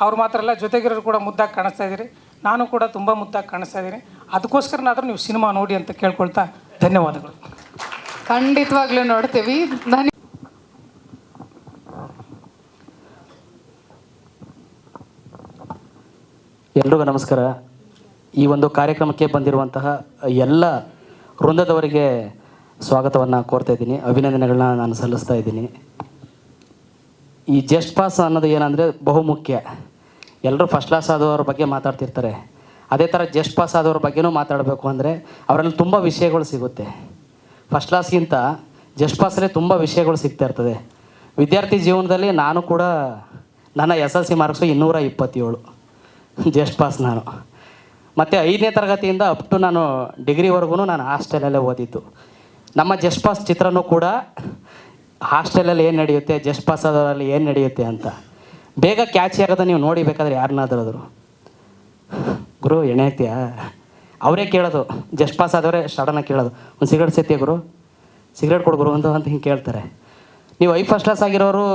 [SPEAKER 5] ಅವ್ರು ಮಾತ್ರ ಅಲ್ಲ, ಜೊತೆಗಿರೋರು ಕೂಡ ಮುದ್ದಾಗಿ ಕಾಣಿಸ್ತಾ ಇದ್ದೀರಿ. ನಾನು ಕೂಡ ತುಂಬ ಮುದ್ದಾಗಿ ಕಾಣಿಸ್ತಾ ಇದ್ದೀನಿ. ಅದಕ್ಕೋಸ್ಕರನಾದರೂ ನೀವು ಸಿನಿಮಾ ನೋಡಿ ಅಂತ ಕೇಳ್ಕೊಳ್ತಾ ಧನ್ಯವಾದಗಳು.
[SPEAKER 1] ಖಂಡಿತವಾಗ್ಲೂ ನೋಡ್ತೀವಿ.
[SPEAKER 6] ಎಲ್ರಿಗೂ ನಮಸ್ಕಾರ. ಈ ಒಂದು ಕಾರ್ಯಕ್ರಮಕ್ಕೆ ಬಂದಿರುವಂತಹ ಎಲ್ಲ ವೃಂದದವರಿಗೆ ಸ್ವಾಗತವನ್ನು ಕೋರ್ತಾ ಇದ್ದೀನಿ, ಅಭಿನಂದನೆಗಳನ್ನ ನಾನು ಸಲ್ಲಿಸ್ತಾ ಇದ್ದೀನಿ. ಈ ಜಸ್ಟ್ ಪಾಸ್ ಅನ್ನೋದು ಏನಂದರೆ ಬಹುಮುಖ್ಯ. ಎಲ್ಲರೂ ಫಸ್ಟ್ ಕ್ಲಾಸ್ ಆದವ್ರ ಬಗ್ಗೆ ಮಾತಾಡ್ತಿರ್ತಾರೆ. ಅದೇ ಥರ ಜಸ್ಟ್ ಪಾಸ್ ಆದವ್ರ ಬಗ್ಗೆನೂ ಮಾತಾಡಬೇಕು ಅಂದರೆ ಅವರಲ್ಲಿ ತುಂಬ ವಿಷಯಗಳು ಸಿಗುತ್ತೆ. ಫಸ್ಟ್ ಕ್ಲಾಸ್ಗಿಂತ ಜಸ್ಟ್ ಪಾಸಲ್ಲೇ ತುಂಬ ವಿಷಯಗಳು ಸಿಗ್ತಾ ಇರ್ತದೆ. ವಿದ್ಯಾರ್ಥಿ ಜೀವನದಲ್ಲಿ ನಾನು ಕೂಡ ನನ್ನ SSLC ಮಾರ್ಕ್ಸು 227 ಜಸ್ಟ್ ಪಾಸ್ ನಾನು. ಮತ್ತು 5ನೇ ತರಗತಿಯಿಂದ ಅಪ್ ಟು ನಾನು ಡಿಗ್ರಿವರೆಗೂ ನಾನು ಹಾಸ್ಟೆಲಲ್ಲೇ ಓದಿದ್ದು. ನಮ್ಮ ಜಸ್ಟ್ ಪಾಸ್ ಚಿತ್ರನೂ ಕೂಡ ಹಾಸ್ಟೆಲಲ್ಲಿ ಏನು ನಡೆಯುತ್ತೆ, ಜಸ್ಟ್ ಪಾಸ್ ಆದವರಲ್ಲಿ ಏನು ನಡೆಯುತ್ತೆ ಅಂತ ಬೇಗ ಕ್ಯಾಚಿ ಆಗೋದು ನೀವು ನೋಡಿ. ಬೇಕಾದ್ರೆ ಯಾರನ್ನಾದ್ರೂ ಗುರು ಎಣ್ಣೆ ಹಾಕ್ತೀಯಾ ಅವರೇ ಕೇಳೋದು, ಜಸ್ಟ್ ಪಾಸ್ ಆದವರೇ ಸಡನ್ನಾಗಿ ಕೇಳೋದು, ಒಂದು ಸಿಗರೇಟ್ ಸೇತೀಯ ಗುರು, ಸಿಗರೇಟ್ ಕೊಡು ಗುರು ಅಂತ ಹಿಂಗೆ ಕೇಳ್ತಾರೆ. ನೀವು ಫಸ್ಟ್ ಕ್ಲಾಸ್ ಆಗಿರೋರು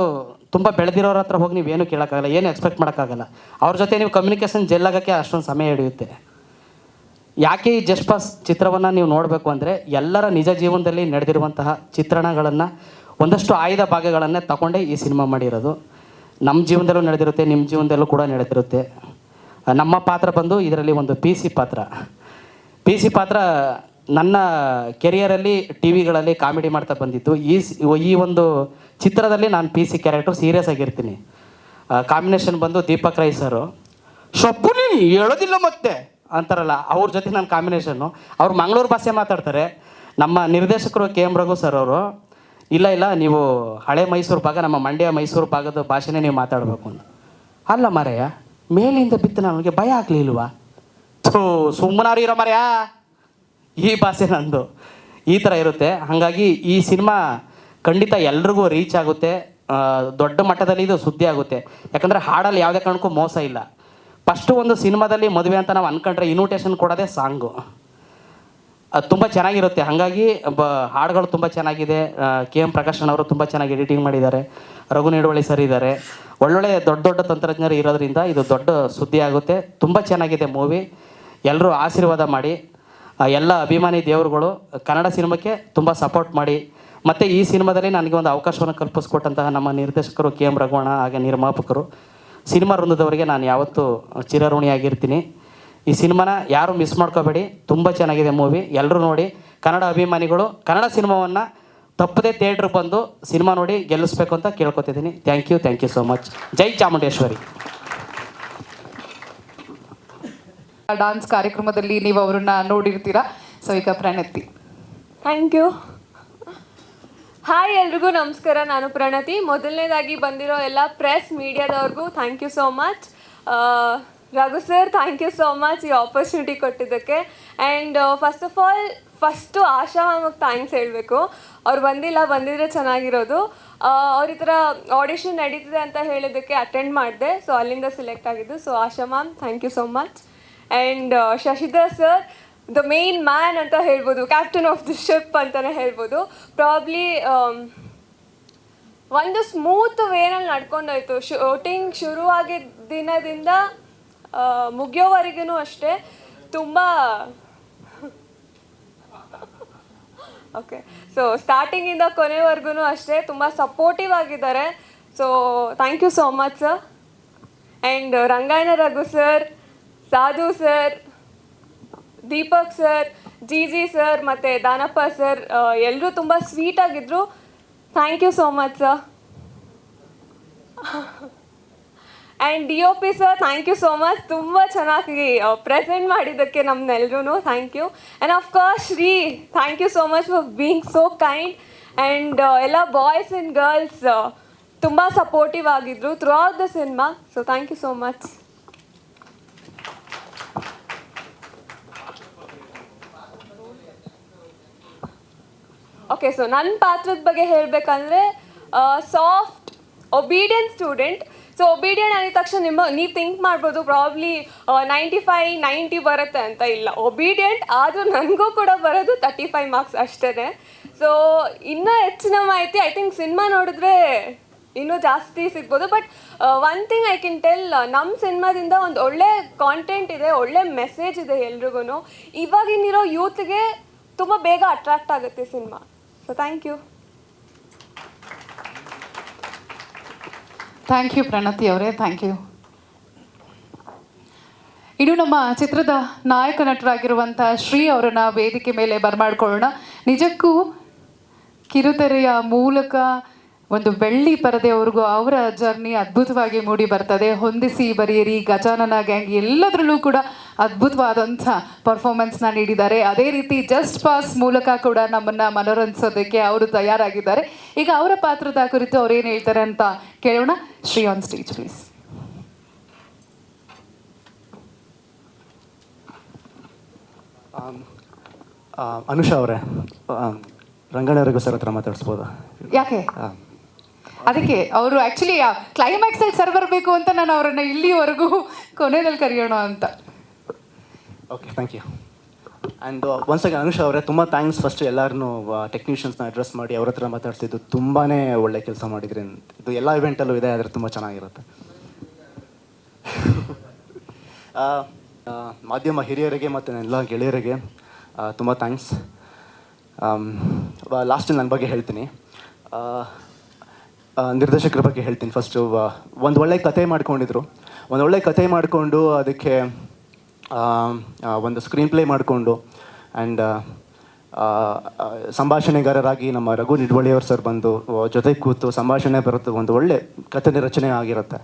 [SPEAKER 6] ತುಂಬ ಬೆಳೆದಿರೋರ ಹತ್ರ ಹೋಗಿ ನೀವೇನು ಕೇಳೋಕ್ಕಾಗಲ್ಲ, ಏನು ಎಕ್ಸ್ಪೆಕ್ಟ್ ಮಾಡೋಕ್ಕಾಗಲ್ಲ. ಅವ್ರ ಜೊತೆ ನೀವು ಕಮ್ಯುನಿಕೇಷನ್ ಜೆಲ್ಲಾಗೋಕ್ಕೆ ಅಷ್ಟೊಂದು ಸಮಯ ಹಿಡಿಯುತ್ತೆ. ಯಾಕೆ ಈ ಜಸ್ಟ್ ಪಾಸ್ ಚಿತ್ರವನ್ನು ನೀವು ನೋಡಬೇಕು ಅಂದರೆ, ಎಲ್ಲರ ನಿಜ ಜೀವನದಲ್ಲಿ ನಡೆದಿರುವಂತಹ ಚಿತ್ರಣಗಳನ್ನು ಒಂದಷ್ಟು ಆಯ್ದ ಭಾಗಗಳನ್ನೇ ತಗೊಂಡೇ ಈ ಸಿನಿಮಾ ಮಾಡಿರೋದು. ನಮ್ಮ ಜೀವನದಲ್ಲೂ ನಡೆದಿರುತ್ತೆ, ನಿಮ್ಮ ಜೀವನದಲ್ಲೂ ಕೂಡ ನಡೆದಿರುತ್ತೆ. ನಮ್ಮ ಪಾತ್ರ ಬಂದು ಇದರಲ್ಲಿ ಒಂದು PC ಪಾತ್ರ ನನ್ನ ಕೆರಿಯರಲ್ಲಿ ಟಿ ವಿಗಳಲ್ಲಿ ಕಾಮಿಡಿ ಮಾಡ್ತಾ ಬಂದಿತ್ತು. ಈ ಒಂದು ಚಿತ್ರದಲ್ಲಿ ನಾನು PC ಕ್ಯಾರೆಕ್ಟರ್ ಸೀರಿಯಸ್ ಆಗಿರ್ತೀನಿ. ಕಾಂಬಿನೇಷನ್ ಬಂದು ದೀಪಕ್ ರೈ ಸರು, ಸೊಪ್ಪು ಹೇಳೋದಿಲ್ಲ ಮತ್ತೆ ಅಂತಾರಲ್ಲ, ಅವ್ರ ಜೊತೆ ನನ್ನ ಕಾಂಬಿನೇಷನ್ನು. ಅವ್ರು ಮಂಗಳೂರು ಭಾಷೆ ಮಾತಾಡ್ತಾರೆ, ನಮ್ಮ ನಿರ್ದೇಶಕರು ಕೆ ಎಮ್ ರಘು ಸರ್ ಅವರು ಇಲ್ಲ ನೀವು ಹಳೆ ಮೈಸೂರು ಭಾಗ ನಮ್ಮ ಮಂಡ್ಯ ಮೈಸೂರು ಭಾಗದ ಭಾಷೆನೇ ನೀವು ಮಾತಾಡಬೇಕು ಅಂತ. ಅಲ್ಲ ಮರೆಯ ಮೇಲಿಂದ ಬಿತ್ತು ನನಗೆ ಭಯ ಆಗಲಿಲ್ವಾ? ಸುಮ್ಮನಾರು ಇರೋ ಮರೆಯ, ಈ ಭಾಷೆ ನಂದು, ಈ ಥರ ಇರುತ್ತೆ. ಹಾಗಾಗಿ ಈ ಸಿನಿಮಾ ಖಂಡಿತ ಎಲ್ರಿಗೂ ರೀಚ್ ಆಗುತ್ತೆ, ದೊಡ್ಡ ಮಟ್ಟದಲ್ಲಿ ಇದು ಸುದ್ದಿ ಆಗುತ್ತೆ. ಯಾಕಂದರೆ ಹಾಡಲ್ಲಿ ಯಾವುದೇ ಕಾರಣಕ್ಕೂ ಮೋಸ ಇಲ್ಲ. ಫಸ್ಟು ಒಂದು ಸಿನಿಮಾದಲ್ಲಿ ಮದುವೆ ಅಂತ ನಾವು ಅಂದ್ಕೊಂಡ್ರೆ ಇನ್ವಿಟೇಷನ್ ಕೊಡೋದೇ ಸಾಂಗು, ಅದು ತುಂಬ ಚೆನ್ನಾಗಿರುತ್ತೆ. ಹಾಗಾಗಿ ಹಾಡುಗಳು ತುಂಬ ಚೆನ್ನಾಗಿದೆ. ಕೆ ಎಮ್ ಪ್ರಕಾಶ್ ಅವರು ತುಂಬ ಚೆನ್ನಾಗಿ ಎಡಿಟಿಂಗ್ ಮಾಡಿದ್ದಾರೆ. ರಘು ನಿಡುವಳ್ಳಿ ಸರ್ ಇದ್ದಾರೆ. ಒಳ್ಳೊಳ್ಳೆ ದೊಡ್ಡ ತಂತ್ರಜ್ಞರು ಇರೋದ್ರಿಂದ ಇದು ದೊಡ್ಡ ಸುದ್ದಿ ಆಗುತ್ತೆ. ತುಂಬ ಚೆನ್ನಾಗಿದೆ ಮೂವಿ. ಎಲ್ಲರೂ ಆಶೀರ್ವಾದ ಮಾಡಿ. ಎಲ್ಲ ಅಭಿಮಾನಿ ದೇವರುಗಳು ಕನ್ನಡ ಸಿನಿಮಾಕ್ಕೆ ತುಂಬ ಸಪೋರ್ಟ್ ಮಾಡಿ. ಮತ್ತು ಈ ಸಿನಿಮಾದಲ್ಲಿ ನನಗೆ ಒಂದು ಅವಕಾಶವನ್ನು ಕಲ್ಪಿಸ್ಕೊಟ್ಟಂತಹ ನಮ್ಮ ನಿರ್ದೇಶಕರು ಕೆ ಎಮ್ ರಘುವಣ ಹಾಗೆ ನಿರ್ಮಾಪಕರು, ಸಿನಿಮಾ ವೃಂದದವರಿಗೆ ನಾನು ಯಾವತ್ತೂ ಚಿರಋಣಿಯಾಗಿರ್ತೀನಿ. ಈ ಸಿನಿಮಾನ ಯಾರು ಮಿಸ್ ಮಾಡ್ಕೋಬೇಡಿ, ತುಂಬ ಚೆನ್ನಾಗಿದೆ ಮೂವಿ. ಎಲ್ಲರೂ ನೋಡಿ. ಕನ್ನಡ ಅಭಿಮಾನಿಗಳು ಕನ್ನಡ ಸಿನಿಮಾವನ್ನು ತಪ್ಪದೇ ಥಿಯೇಟ್ರಿಗೆ ಬಂದು ಸಿನಿಮಾ ನೋಡಿ ಗೆಲ್ಲಿಸ್ಬೇಕು ಅಂತ ಕೇಳ್ಕೊತಿದ್ದೀನಿ. Thank you so much. ಜೈ ಚಾಮುಂಡೇಶ್ವರಿ.
[SPEAKER 1] ಡಾನ್ಸ್ ಕಾರ್ಯಕ್ರಮದಲ್ಲಿ ನೀವು ಅವರನ್ನ ನೋಡಿರ್ತೀರಾ. ಸೊ ಈಗ ಪ್ರಣತಿ.
[SPEAKER 7] Thank you. ಹಾಯ್ ಎಲ್ರಿಗೂ ನಮಸ್ಕಾರ, ನಾನು ಪ್ರಣತಿ. ಮೊದಲನೇದಾಗಿ ಬಂದಿರೋ ಎಲ್ಲ ಪ್ರೆಸ್ ಮೀಡಿಯಾದವ್ರಿಗೂ thank you so much. Raghu sir, thank you so much ಈ ಆಪರ್ಚುನಿಟಿ ಕೊಟ್ಟಿದ್ದಕ್ಕೆ. ಆ್ಯಂಡ್ ಫಸ್ಟು ಆಶಾ ಮ್ಯಾಮಗೆ ಥ್ಯಾಂಕ್ಸ್ ಹೇಳಬೇಕು. ಅವ್ರು ಬಂದಿದ್ರೆ ಚೆನ್ನಾಗಿರೋದು. ಅವ್ರ ಈ ಥರ ಆಡಿಷನ್ ನಡೀತಿದೆ ಅಂತ ಹೇಳಿದ್ದಕ್ಕೆ ಅಟೆಂಡ್ ಮಾಡಿದೆ. ಸೊ ಅಲ್ಲಿಂದ ಸೆಲೆಕ್ಟ್ ಆಗಿದ್ದು. So Asha ma'am, thank you so much. And Shashidhar sir, the main man ಅಂತ ಹೇಳ್ಬೋದು, ಕ್ಯಾಪ್ಟನ್ ಆಫ್ ದಿ ಶಿಪ್ ಅಂತಲೇ ಹೇಳ್ಬೋದು. ಪ್ರಾಬ್ಲಿ ಒಂದು ಸ್ಮೂತ್ ವೇನಲ್ಲಿ ನಡ್ಕೊಂಡೋಯ್ತು. ಶೂಟಿಂಗ್ ಶುರುವಾಗಿದ್ದ ದಿನದಿಂದ ಮುಗಿಯೋವರೆಗೂ ಅಷ್ಟೇ ತುಂಬ ಓಕೆ. ಸೊ ಸ್ಟಾರ್ಟಿಂಗಿಂದ ಕೊನೆವರೆಗೂ ಅಷ್ಟೇ ತುಂಬ ಸಪೋರ್ಟಿವ್ ಆಗಿದ್ದಾರೆ. So thank you so much sir. And Rangayana Raghu sir, Sadhu sir, Deepak sir, G sir ಮತ್ತು ದಾನಪ್ಪ ಸರ್ ಎಲ್ಲರೂ ತುಂಬ ಸ್ವೀಟಾಗಿದ್ದರು. Thank you so much sir. And DOP sir, thank you so much. ತುಂಬ ಚೆನ್ನಾಗಿ ಪ್ರೆಸೆಂಟ್ ಮಾಡಿದ್ದಕ್ಕೆ ನಮ್ಮನ್ನೆಲ್ರೂ thank you. And of course Shri, thank you so much for being so kind. And ಎಲ್ಲ boys and girls ತುಂಬ ಸಪೋರ್ಟಿವ್ ಆಗಿದ್ದರು throughout the cinema. So thank you so much. Okay, so ನನ್ನ ಪಾತ್ರದ ಬಗ್ಗೆ ಹೇಳಬೇಕಂದ್ರೆ soft obedient student. So obedient ಅಂದಿದ ತಕ್ಷಣ ನೀವು ಥಿಂಕ್ ಮಾಡ್ಬೋದು ಪ್ರಾಬ್ಲಿ 95, 90 ಬರುತ್ತೆ ಅಂತ. ಇಲ್ಲ, ಒಬೀಡಿಯಂಟ್ ಆದರೂ ನನಗೂ ಕೂಡ ಬರೋದು 35 ಮಾರ್ಕ್ಸ್ ಅಷ್ಟೇ. ಸೊ ಇನ್ನೂ ಹೆಚ್ಚಿನ ಮಾಹಿತಿ ಐ ಥಿಂಕ್ ಸಿನಿಮಾ ನೋಡಿದ್ರೆ ಇನ್ನೂ ಜಾಸ್ತಿ ಸಿಗ್ಬೋದು. But one thing I can tell, ನಮ್ಮ ಸಿನಿಮಾದಿಂದ ಒಂದು ಒಳ್ಳೆ ಕಾಂಟೆಂಟ್ ಇದೆ, ಒಳ್ಳೆ ಮೆಸೇಜ್ ಇದೆ ಎಲ್ರಿಗೂ. ಇವಾಗಿನಿರೋ ಯೂತ್ಗೆ ತುಂಬ ಬೇಗ ಅಟ್ರಾಕ್ಟ್ ಆಗುತ್ತೆ cinema. So thank you.
[SPEAKER 1] Thank you Pranathi ಅವರೇ, ಥ್ಯಾಂಕ್ ಯು. ಇನ್ನು ನಮ್ಮ ಚಿತ್ರದ ನಾಯಕ ನಟರಾಗಿರುವಂಥ ಶ್ರೀ ಅವರನ್ನು ವೇದಿಕೆ ಮೇಲೆ ಬರಮಾಡ್ಕೊಳ್ಳೋಣ. ನಿಜಕ್ಕೂ ಕಿರುತೆರೆಯ ಮೂಲಕ ಒಂದು ಬೆಳ್ಳಿ ಪರದೆವರೆಗೂ ಅವರ ಜರ್ನಿ ಅದ್ಭುತವಾಗಿ ಮೂಡಿ ಬರ್ತದೆ. ಹೊಂದಿಸಿ ಬರೆಯಿರಿ, ಗಜಾನನ ಗ್ಯಾಂಗ್ ಎಲ್ಲದರಲ್ಲೂ ಕೂಡ ಅದ್ಭುತವಾದಂಥ ಪರ್ಫಾರ್ಮೆನ್ಸ್ನ ನೀಡಿದ್ದಾರೆ. ಅದೇ ರೀತಿ ಜಸ್ಟ್ ಪಾಸ್ ಮೂಲಕ ಕೂಡ ನಮ್ಮನ್ನು ಮನೋರಂಜಿಸೋದಕ್ಕೆ ಅವರು ತಯಾರಾಗಿದ್ದಾರೆ. ಈಗ ಅವರ ಪಾತ್ರದ ಕುರಿತು ಅವ್ರು ಏನು ಹೇಳ್ತಾರೆ ಅಂತ ಕೇಳೋಣ. Shri on stage please.
[SPEAKER 8] Anusha ಅವರೇ, ರಂಗಣ್ಣವರಿಗೂ ಸರ್ ಹತ್ರ ಮಾತಾಡಿಸ್ಬೋದಾ?
[SPEAKER 1] ಯಾಕೆ? ಅದಕ್ಕೆ ಅವರು ಆ್ಯಕ್ಚುಲಿ ಕ್ಲೈಮ್ಯಾಕ್ಸಲ್ಲಿ ಸರ್ ಬರಬೇಕು ಅಂತ ನಾನು ಅವರನ್ನು ಇಲ್ಲಿವರೆಗೂ ಕೊನೆಯಲ್ಲಿ ಕರೆಯೋಣ ಅಂತ.
[SPEAKER 8] Okay, thank you. And once again Anusha ಅವರೇ, ತುಂಬ ಥ್ಯಾಂಕ್ಸ್. ಫಸ್ಟ್ ಎಲ್ಲರೂ ಟೆಕ್ನಿಷಿಯನ್ಸ್ನ ಅಡ್ರೆಸ್ ಮಾಡಿ ಅವ್ರ ಹತ್ರ ಮಾತಾಡ್ತಿದ್ದು ತುಂಬಾ ಒಳ್ಳೆ ಕೆಲಸ ಮಾಡಿದ್ರಿ. ಇದು ಎಲ್ಲ ಇವೆಂಟಲ್ಲೂ ಇದೆ, ಆದರೆ ತುಂಬ ಚೆನ್ನಾಗಿರುತ್ತೆ. ಮಾಧ್ಯಮ ಹಿರಿಯರಿಗೆ ಮತ್ತು ಎಲ್ಲ ಗೆಳೆಯರಿಗೆ ತುಂಬ ಥ್ಯಾಂಕ್ಸ್. ಲಾಸ್ಟಲ್ಲಿ ನನ್ನ ಬಗ್ಗೆ ಹೇಳ್ತೀನಿ, ನಿರ್ದೇಶಕರ ಬಗ್ಗೆ ಹೇಳ್ತೀನಿ. ಫಸ್ಟು ಒಂದು ಒಳ್ಳೆ ಕತೆ ಮಾಡ್ಕೊಂಡಿದ್ರು. ಒಂದು ಒಳ್ಳೆ ಕತೆ ಮಾಡಿಕೊಂಡು ಅದಕ್ಕೆ ಒಂದು ಸ್ಕ್ರೀನ್ ಪ್ಲೇ ಮಾಡಿಕೊಂಡು ಆ್ಯಂಡ್ ಸಂಭಾಷಣೆಗಾರರಾಗಿ ನಮ್ಮ ರಘು ನಿಡುವಳ್ಳಿಯವರು ಸರ್ ಬಂದು ಜೊತೆಗೆ ಕೂತು ಸಂಭಾಷಣೆ ಬರುತ್ತೆ, ಒಂದು ಒಳ್ಳೆ ಕಥೆ ರಚನೆ ಆಗಿರುತ್ತೆ.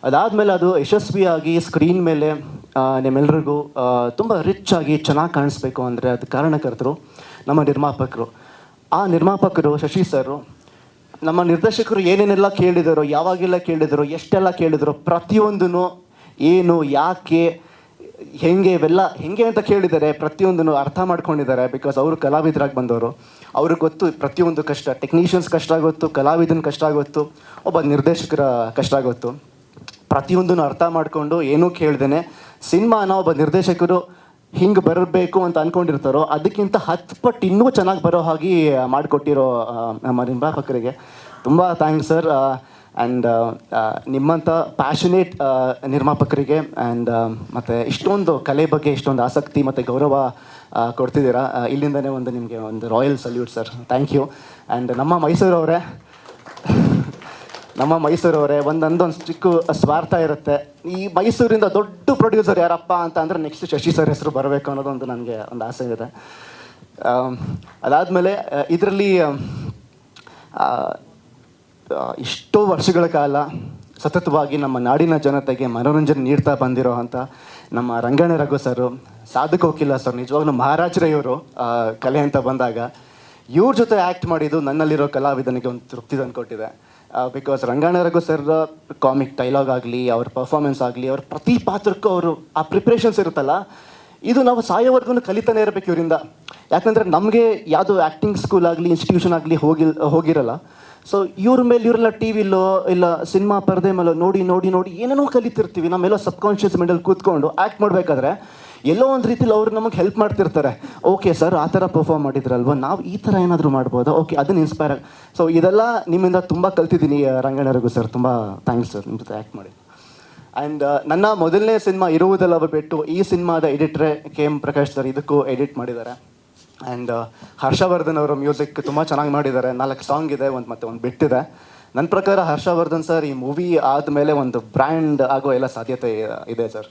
[SPEAKER 8] ಅದಾದಮೇಲೆ ಅದು ಯಶಸ್ವಿಯಾಗಿ ಸ್ಕ್ರೀನ್ ಮೇಲೆ ನಿಮ್ಮೆಲ್ಲರಿಗೂ ತುಂಬ ರಿಚ್ ಆಗಿ ಚೆನ್ನಾಗಿ ಕಾಣಿಸ್ಬೇಕು ಅಂದರೆ ಅದು ಕಾರಣಕರ್ತರು ನಮ್ಮ ನಿರ್ಮಾಪಕರು. ಆ ನಿರ್ಮಾಪಕರು ಶಶಿ ಸರು ನಮ್ಮ ನಿರ್ದೇಶಕರು ಏನೇನೆಲ್ಲ ಕೇಳಿದರೋ, ಯಾವಾಗೆಲ್ಲ ಕೇಳಿದರೋ, ಎಷ್ಟೆಲ್ಲ ಕೇಳಿದರೋ ಪ್ರತಿಯೊಂದೂ ಏನು, ಯಾಕೆ, ಹೆಂಗೆ, ಇವೆಲ್ಲ ಹೆಂಗೆ ಅಂತ ಕೇಳಿದ್ದಾರೆ. ಪ್ರತಿಯೊಂದನ್ನು ಅರ್ಥ ಮಾಡ್ಕೊಂಡಿದ್ದಾರೆ. ಬಿಕಾಸ್ ಅವರು ಕಲಾವಿದರಾಗಿ ಬಂದವರು, ಅವ್ರಿಗೆ ಗೊತ್ತು ಪ್ರತಿಯೊಂದು ಕಷ್ಟ. ಟೆಕ್ನಿಷಿಯನ್ಸ್ ಕಷ್ಟ ಗೊತ್ತು, ಕಲಾವಿದನ ಕಷ್ಟ ಗೊತ್ತು, ಒಬ್ಬ ನಿರ್ದೇಶಕರ ಕಷ್ಟ ಗೊತ್ತು. ಪ್ರತಿಯೊಂದನ್ನು ಅರ್ಥ ಮಾಡಿಕೊಂಡು ಏನೂ ಕೇಳ್ದೇನೆ ಸಿನಿಮಾನ ಒಬ್ಬ ನಿರ್ದೇಶಕರು ಹಿಂಗೆ ಬರಬೇಕು ಅಂತ ಅಂದ್ಕೊಂಡಿರ್ತಾರೋ ಅದಕ್ಕಿಂತ 10 ಪಟ್ಟು ಇನ್ನೂ ಚೆನ್ನಾಗಿ ಬರೋ ಹಾಗೆ ಮಾಡಿಕೊಟ್ಟಿರೋ ನಮ್ಮ ನಿರ್ಮಾಪಕರಿಗೆ ತುಂಬ ಥ್ಯಾಂಕ್ಸ್ ಸರ್. ಆ್ಯಂಡ್ ನಿಮ್ಮಂಥ ಪ್ಯಾಷನೇಟ್ ನಿರ್ಮಾಪಕರಿಗೆ ಆ್ಯಂಡ್ ಮತ್ತು ಇಷ್ಟೊಂದು ಕಲೆ ಬಗ್ಗೆ ಇಷ್ಟೊಂದು ಆಸಕ್ತಿ ಮತ್ತು ಗೌರವ ಕೊಡ್ತಿದ್ದೀರಾ. ಇಲ್ಲಿಂದನೇ ನಿಮಗೆ ಒಂದು royal salute sir. Thank you. And ನಮ್ಮ ಮೈಸೂರವರೇ ಒಂದೊಂದು ಚಿಕ್ಕ ಸ್ವಾರ್ಥ ಇರುತ್ತೆ. ಈ ಮೈಸೂರಿಂದ ದೊಡ್ಡ ಪ್ರೊಡ್ಯೂಸರ್ ಯಾರಪ್ಪ ಅಂತ ಅಂದರೆ ನೆಕ್ಸ್ಟ್ ಶಶಿ ಸರ್ ಹೆಸರು ಬರಬೇಕು ಅನ್ನೋದೊಂದು ನನಗೆ ಒಂದು ಆಸೆ ಇದೆ. ಅದಾದಮೇಲೆ ಇದರಲ್ಲಿ ಎಷ್ಟೋ ವರ್ಷಗಳ ಕಾಲ ಸತತವಾಗಿ ನಮ್ಮ ನಾಡಿನ ಜನತೆಗೆ ಮನೋರಂಜನೆ ನೀಡ್ತಾ ಬಂದಿರೋ ಅಂಥ ನಮ್ಮ ರಂಗಣ್ಣ ರಘು ಸರು, ಸಾಧು ಕೋಕಿಲ ಸರ್, ನಿಜವಾಗ್ಲೂ ಮಹಾರಾಜರೇ ಇವರು ಕಲೆ ಅಂತ ಬಂದಾಗ. ಇವ್ರ ಜೊತೆ ಆ್ಯಕ್ಟ್ ಮಾಡಿದ್ದು ನನ್ನಲ್ಲಿರೋ ಕಲಾವಿದನಿಗೆ ಒಂದು ತೃಪ್ತಿ ತಂದುಕೊಟ್ಟಿದೆ. Because Ranganna Raghu sir comic dialogue ಆಗಲಿ, ಅವ್ರ ಪರ್ಫಾರ್ಮೆನ್ಸ್ ಆಗಲಿ, ಅವ್ರ ಪ್ರತಿ ಪಾತ್ರಕ್ಕೂ ಅವರು ಆ ಪ್ರಿಪ್ರೇಷನ್ಸ್ ಇರುತ್ತಲ್ಲ, ಇದು ನಾವು ಸಾಯೋವರೆಗೂ ಕಲಿತಾನೆ ಇರಬೇಕು ಇವರಿಂದ. ಯಾಕಂದರೆ ನಮಗೆ ಯಾವುದೋ ಆ್ಯಕ್ಟಿಂಗ್ ಸ್ಕೂಲ್ ಆಗಲಿ, ಇನ್ಸ್ಟಿಟ್ಯೂಷನ್ ಆಗಲಿ ಹೋಗಿರಲ್ಲ. ಸೊ ಇವ್ರ ಮೇಲೆ ಇವರೆಲ್ಲ ಟಿ ವಿಲೋ ಇಲ್ಲ ಸಿನಿಮಾ ಪರದೆ ಮೇಲೆ ನೋಡಿ ನೋಡಿ ನೋಡಿ ಏನೇನೋ ಕಲಿತಿರ್ತೀವಿ. ನಮ್ಮೆಲ್ಲ ಸಬ್ಕಾನ್ಷಿಯಸ್ ಮೈಂಡಲ್ಲಿ ಕೂತ್ಕೊಂಡು ಆ್ಯಕ್ಟ್ ಮಾಡಬೇಕಾದ್ರೆ ಎಲ್ಲೋ ಒಂದು ರೀತಿಲಿ ಅವ್ರು ನಮಗೆ ಹೆಲ್ಪ್ ಮಾಡ್ತಿರ್ತಾರೆ. ಓಕೆ ಸರ್ ಆ ಥರ ಪರ್ಫಾರ್ಮ್ ಮಾಡಿದ್ರಲ್ವ, ನಾವು ಈ ಥರ ಏನಾದರೂ ಮಾಡ್ಬೋದಾ, ಓಕೆ ಅದನ್ನು ಇನ್ಸ್ಪೈರ್ ಆಗಿ. ಸೊ ಇದೆಲ್ಲ ನಿಮ್ಮಿಂದ ತುಂಬ ಕಲ್ತಿದ್ದೀನಿ ರಂಗಣ್ಣ ರಘು ಸರ್. ತುಂಬ ಥ್ಯಾಂಕ್ಸ್ ಸರ್ ನಿಮ್ಮ ಜೊತೆ ಆ್ಯಕ್ಟ್ ಮಾಡಿ. ಆ್ಯಂಡ್ ನನ್ನ ಮೊದಲನೇ ಸಿನಿಮಾ ಇರುವುದೆಲ್ಲ ಬಿಟ್ಟು ಈ ಸಿನಿಮಾದ ಎಡಿಟ್ರೇ KM ಪ್ರಕಾಶ್ ಸರ್ ಇದಕ್ಕೂ ಎಡಿಟ್ ಮಾಡಿದ್ದಾರೆ. ಆ್ಯಂಡ್ ಹರ್ಷವರ್ಧನ್ ಅವರ ಮ್ಯೂಸಿಕ್ ತುಂಬ ಚೆನ್ನಾಗಿ ಮಾಡಿದ್ದಾರೆ. 4 ಸಾಂಗ್ ಇದೆ, ಒಂದು ಬಿಟ್ಟಿದೆ. ನನ್ನ ಪ್ರಕಾರ ಹರ್ಷವರ್ಧನ್ ಸರ್ ಈ ಮೂವಿ ಆದಮೇಲೆ ಒಂದು ಬ್ರ್ಯಾಂಡ್ ಆಗೋ ಎಲ್ಲ ಸಾಧ್ಯತೆ ಇದೆ ಸರ್.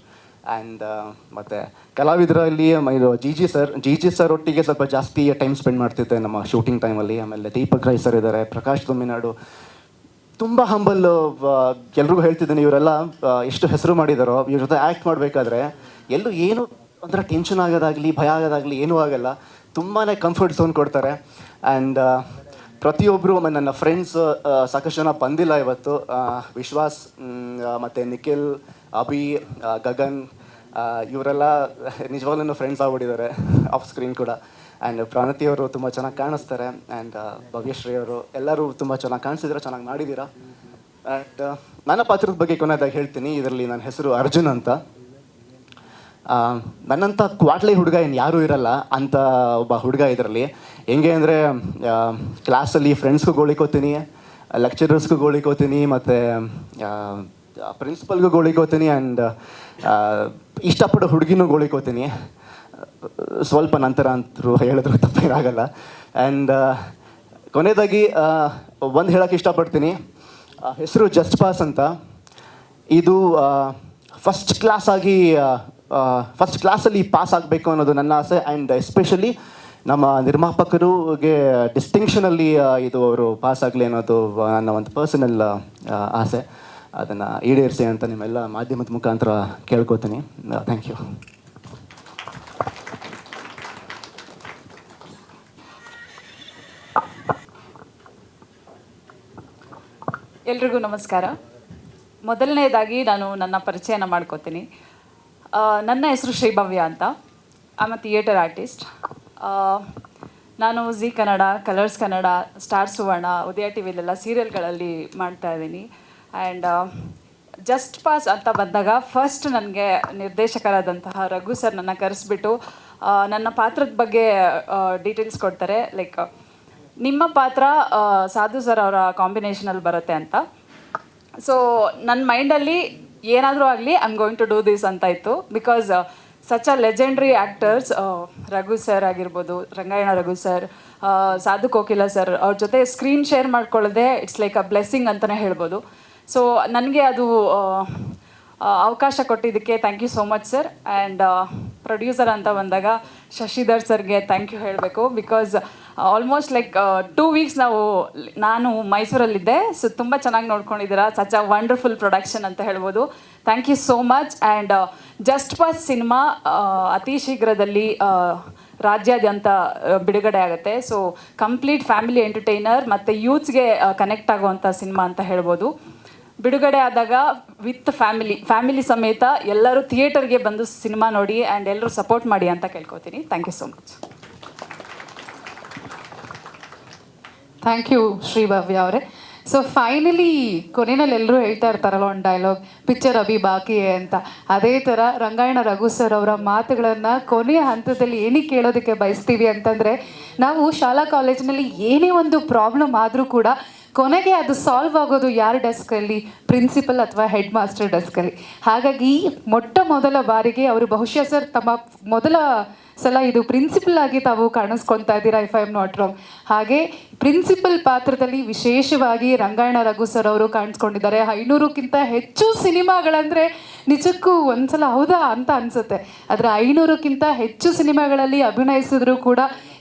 [SPEAKER 8] ಆ್ಯಂಡ್ ಮತ್ತು ಕಲಾವಿದರಲ್ಲಿ ಜಿ ಸರ್ ಒಟ್ಟಿಗೆ ಸ್ವಲ್ಪ ಜಾಸ್ತಿ ಟೈಮ್ ಸ್ಪೆಂಡ್ ಮಾಡ್ತಿದ್ದೆ ನಮ್ಮ ಶೂಟಿಂಗ್ ಟೈಮಲ್ಲಿ. ಆಮೇಲೆ ದೀಪಕ್ ರೈ ಸರ್ ಇದ್ದಾರೆ, ಪ್ರಕಾಶ್ ತುಮ್ಮಿನಾಡು, ತುಂಬ ಹಂಬಲ್. ಎಲ್ರಿಗೂ ಹೇಳ್ತಿದ್ದೀನಿ, ಇವರೆಲ್ಲ ಎಷ್ಟು ಹೆಸರು ಮಾಡಿದಾರೋ. ಇವ್ರ ಜೊತೆ ಆ್ಯಕ್ಟ್ ಮಾಡಬೇಕಾದ್ರೆ ಎಲ್ಲೂ ಏನು ಒಂಥರ ಟೆನ್ಷನ್ ಆಗೋದಾಗಲಿ, ಭಯ ಆಗೋದಾಗಲಿ ಏನೂ ಆಗಲ್ಲ. ತುಂಬಾ ಕಂಫರ್ಟ್ ಝೋನ್ ಕೊಡ್ತಾರೆ. ಆ್ಯಂಡ್ ಪ್ರತಿಯೊಬ್ಬರು ನನ್ನ ಫ್ರೆಂಡ್ಸ್ ಸಾಕಷ್ಟು ಜನ ಬಂದಿಲ್ಲ ಇವತ್ತು. ವಿಶ್ವಾಸ್ ಮತ್ತು ನಿಖಿಲ್, ಅಭಿ, ಗಗನ್ ಇವರೆಲ್ಲ ನಿಜವಾಗ್ಲೂ ನನ್ನ ಫ್ರೆಂಡ್ಸ್ ಆಗ್ಬಿಟ್ಟಿದ್ದಾರೆ ಆಫ್ ಸ್ಕ್ರೀನ್ ಕೂಡ. ಆ್ಯಂಡ್ ಪ್ರಣತಿಯವರು ತುಂಬ ಚೆನ್ನಾಗಿ ಕಾಣಿಸ್ತಾರೆ. ಆ್ಯಂಡ್ ಭವ್ಯಶ್ರೀ ಅವರು ಎಲ್ಲರೂ ತುಂಬ ಚೆನ್ನಾಗಿ ಕಾಣಿಸಿದ್ರೆ, ಚೆನ್ನಾಗಿ ಮಾಡಿದ್ದೀರಾ. ಆ್ಯಂಡ್ ನನ್ನ ಪಾತ್ರದ ಬಗ್ಗೆ ಕೊನೆಯದಾಗಿ ಹೇಳ್ತೀನಿ. ಇದರಲ್ಲಿ ನನ್ನ ಹೆಸರು ಅರ್ಜುನ್ ಅಂತ. ನನ್ನಂಥ ಕ್ವಾಟ್ಲೆ ಹುಡುಗ ಏನು ಯಾರೂ ಇರಲ್ಲ ಅಂತ ಒಬ್ಬ ಹುಡುಗ ಇದರಲ್ಲಿ. ಹೆಂಗೆ ಅಂದರೆ ಕ್ಲಾಸಲ್ಲಿ ಫ್ರೆಂಡ್ಸ್ಗೂ ಗೋಳಿಕೋತೀನಿ, ಲೆಕ್ಚರರ್ಸ್ಗೂ ಗೋಳಿಕೋತೀನಿ, ಮತ್ತು ಪ್ರಿನ್ಸಿಪಲ್ಗೂ ಗೋಳಿಕೋತೀನಿ. ಆ್ಯಂಡ್ ಇಷ್ಟಪಡೋ ಹುಡುಗಿನೂ ಗೋಳಿಕೋತೀನಿ. ಸ್ವಲ್ಪ ನಂತರ ಅಂತರೂ ಹೇಳಿದ್ರು ತಪ್ಪೇನಾಗಲ್ಲ. ಆ್ಯಂಡ್ ಕೊನೆಯದಾಗಿ ಒಂದು ಹೇಳೋಕ್ಕೆ ಇಷ್ಟಪಡ್ತೀನಿ. ಹೆಸರು ಜಸ್ಟ್ ಪಾಸ್ ಅಂತ. ಇದು ಫಸ್ಟ್ ಕ್ಲಾಸಲ್ಲಿ ಪಾಸ್ ಆಗಬೇಕು ಅನ್ನೋದು ನನ್ನ ಆಸೆ. ಆ್ಯಂಡ್ ಎಸ್ಪೆಷಲಿ ನಮ್ಮ ನಿರ್ಮಾಪಕರಿಗೆ ಡಿಸ್ಟಿಂಕ್ಷನಲ್ಲಿ ಇದು ಅವರು ಪಾಸ್ ಆಗಲಿ ಅನ್ನೋದು ನನ್ನ ಒಂದು ಪರ್ಸನಲ್ ಆಸೆ. ಅದನ್ನು ಈಡೇರಿಸಿ ಅಂತ ನಿಮ್ಮೆಲ್ಲ ಮಾಧ್ಯಮದ ಮುಖಾಂತರ ಕೇಳ್ಕೊತೀನಿ. Thank you.
[SPEAKER 1] ಎಲ್ರಿಗೂ ನಮಸ್ಕಾರ. ಮೊದಲನೇದಾಗಿ ನಾನು ನನ್ನ ಪರಿಚಯನ ಮಾಡ್ಕೋತೀನಿ. ನನ್ನ ಹೆಸರು ಶ್ರೀಭವ್ಯ ಅಂತ. I am a theatre artist. ನಾನು Zee Kannada, Colors Kannada, Star Suvarna, Udaya T ವಿಲೆಲ್ಲ ಸೀರಿಯಲ್ಗಳಲ್ಲಿ ಮಾಡ್ತಾಯಿದ್ದೀನಿ. ಆ್ಯಂಡ್ ಜಸ್ಟ್ ಪಾಸ್ ಅಂತ ಬಂದಾಗ ಫಸ್ಟ್ ನನಗೆ ನಿರ್ದೇಶಕರಾದಂತಹ ರಘು ಸರ್ ನನ್ನ ಕರೆಸ್ಬಿಟ್ಟು ನನ್ನ ಪಾತ್ರದ ಬಗ್ಗೆ ಡೀಟೇಲ್ಸ್ ಕೊಡ್ತಾರೆ. ಲೈಕ್ ನಿಮ್ಮ ಪಾತ್ರ ಸಾಧು ಸರ್ ಅವರ ಕಾಂಬಿನೇಷನಲ್ಲಿ ಬರುತ್ತೆ ಅಂತ. ಸೊ ನನ್ನ ಮೈಂಡಲ್ಲಿ ಏನಾದರೂ ಆಗಲಿ I am going to do this ಅಂತ ಇತ್ತು. Because such a legendary actors, Raghu sir ಆಗಿರ್ಬೋದು, ರಂಗಾಯಣ ರಘು ಸರ್, ಸಾಧು ಕೋಕಿಲ ಸರ್, ಅವ್ರ ಜೊತೆ ಸ್ಕ್ರೀನ್ ಶೇರ್ ಮಾಡ್ಕೊಳ್ಳೋದೆ ಇಟ್ಸ್ ಲೈಕ್ ಅ ಬ್ಲೆಸ್ಸಿಂಗ್ ಅಂತಲೇ ಹೇಳ್ಬೋದು. ಸೊ ನನಗೆ ಅದು ಅವಕಾಶ ಕೊಟ್ಟಿದ್ದಕ್ಕೆ thank you so much sir. And producer ಅಂತ ಬಂದಾಗ ಶಶಿಧರ್ ಸರ್ಗೆ ಥ್ಯಾಂಕ್ ಯು ಹೇಳಬೇಕು. ಬಿಕಾಸ್ ಆಲ್ಮೋಸ್ಟ್ ಲೈಕ್ 2 ವೀಕ್ಸ್ ನಾನು ಮೈಸೂರಲ್ಲಿದ್ದೆ. ಸೊ ತುಂಬ ಚೆನ್ನಾಗಿ ನೋಡ್ಕೊಂಡಿದ್ದೀರಾ. ಸಚ್ ಅ ವಂಡರ್ಫುಲ್ ಪ್ರೊಡಕ್ಷನ್ ಅಂತ ಹೇಳ್ಬೋದು. Thank you so much. And just pass cinema ಅತಿ ಶೀಘ್ರದಲ್ಲಿ ರಾಜ್ಯಾದ್ಯಂತ ಬಿಡುಗಡೆ ಆಗುತ್ತೆ. ಸೊ ಕಂಪ್ಲೀಟ್ ಫ್ಯಾಮಿಲಿ ಎಂಟರ್ಟೈನರ್ ಮತ್ತು ಯೂತ್ಸ್ಗೆ ಕನೆಕ್ಟ್ ಆಗುವಂಥ ಸಿನಿಮಾ ಅಂತ ಹೇಳ್ಬೋದು. ಬಿಡುಗಡೆ ಆದಾಗ ವಿತ್ ಫ್ಯಾಮಿಲಿ ಸಮೇತ ಎಲ್ಲರೂ ಥಿಯೇಟರ್ಗೆ ಬಂದು ಸಿನಿಮಾ ನೋಡಿ ಆ್ಯಂಡ್ ಎಲ್ಲರೂ ಸಪೋರ್ಟ್ ಮಾಡಿ ಅಂತ ಕೇಳ್ಕೊತೀನಿ. Thank you so much. Thank you Shri Bhavya ಅವರೇ. ಸೊ ಫೈನಲಿ ಕೊನೆಯಲ್ಲಿ ಎಲ್ಲರೂ ಹೇಳ್ತಾ ಇರ್ತಾರಲ್ಲ ಒಂದು ಡೈಲಾಗ್, ಪಿಕ್ಚರ್ ಅಭಿ ಬಾಕಿ ಅಂತ. ಅದೇ ಥರ ರಂಗಾಯಣ ರಘು ಸರ್ ಅವರ ಮಾತುಗಳನ್ನು ಕೊನೆಯ ಹಂತದಲ್ಲಿ ಏನಕ್ಕೆ ಕೇಳೋದಕ್ಕೆ ಬಯಸ್ತೀವಿ ಅಂತಂದರೆ, ನಾವು ಶಾಲಾ ಕಾಲೇಜಿನಲ್ಲಿ ಏನೇ ಒಂದು ಪ್ರಾಬ್ಲಮ್ ಆದರೂ ಕೂಡ ಕೊನೆಗೆ ಅದು ಸಾಲ್ವ್ ಆಗೋದು ಯಾರ ಡೆಸ್ಕಲ್ಲಿ? ಪ್ರಿನ್ಸಿಪಲ್ ಅಥವಾ ಹೆಡ್ ಮಾಸ್ಟರ್ ಡೆಸ್ಕಲ್ಲಿ. ಹಾಗಾಗಿ ಮೊದಲ ಬಾರಿಗೆ ಅವರು ಬಹುಶಃ ಸರ್ ತಮ್ಮ ಮೊದಲ ಸಲ ಇದು ಪ್ರಿನ್ಸಿಪಲ್ ಆಗಿ ತಾವು ಕಾಣಿಸ್ಕೊತಾ ಇದ್ದೀರಾ, if I am not wrong. ಹಾಗೆ ಪ್ರಿನ್ಸಿಪಲ್ ಪಾತ್ರದಲ್ಲಿ ವಿಶೇಷವಾಗಿ ರಂಗಾಯಣ ರಘು ಸರ್ ಅವರು ಕಾಣಿಸ್ಕೊಂಡಿದ್ದಾರೆ. 500ಕ್ಕಿಂತ ಹೆಚ್ಚು ಸಿನಿಮಾಗಳಂದರೆ ನಿಜಕ್ಕೂ ಒಂದ್ಸಲ ಹೌದಾ ಅಂತ ಅನಿಸುತ್ತೆ. ಆದರೆ 500ಕ್ಕಿಂತ ಹೆಚ್ಚು ಸಿನಿಮಾಗಳಲ್ಲಿ ಅಭಿನಯಿಸಿದ್ರು ಕೂಡ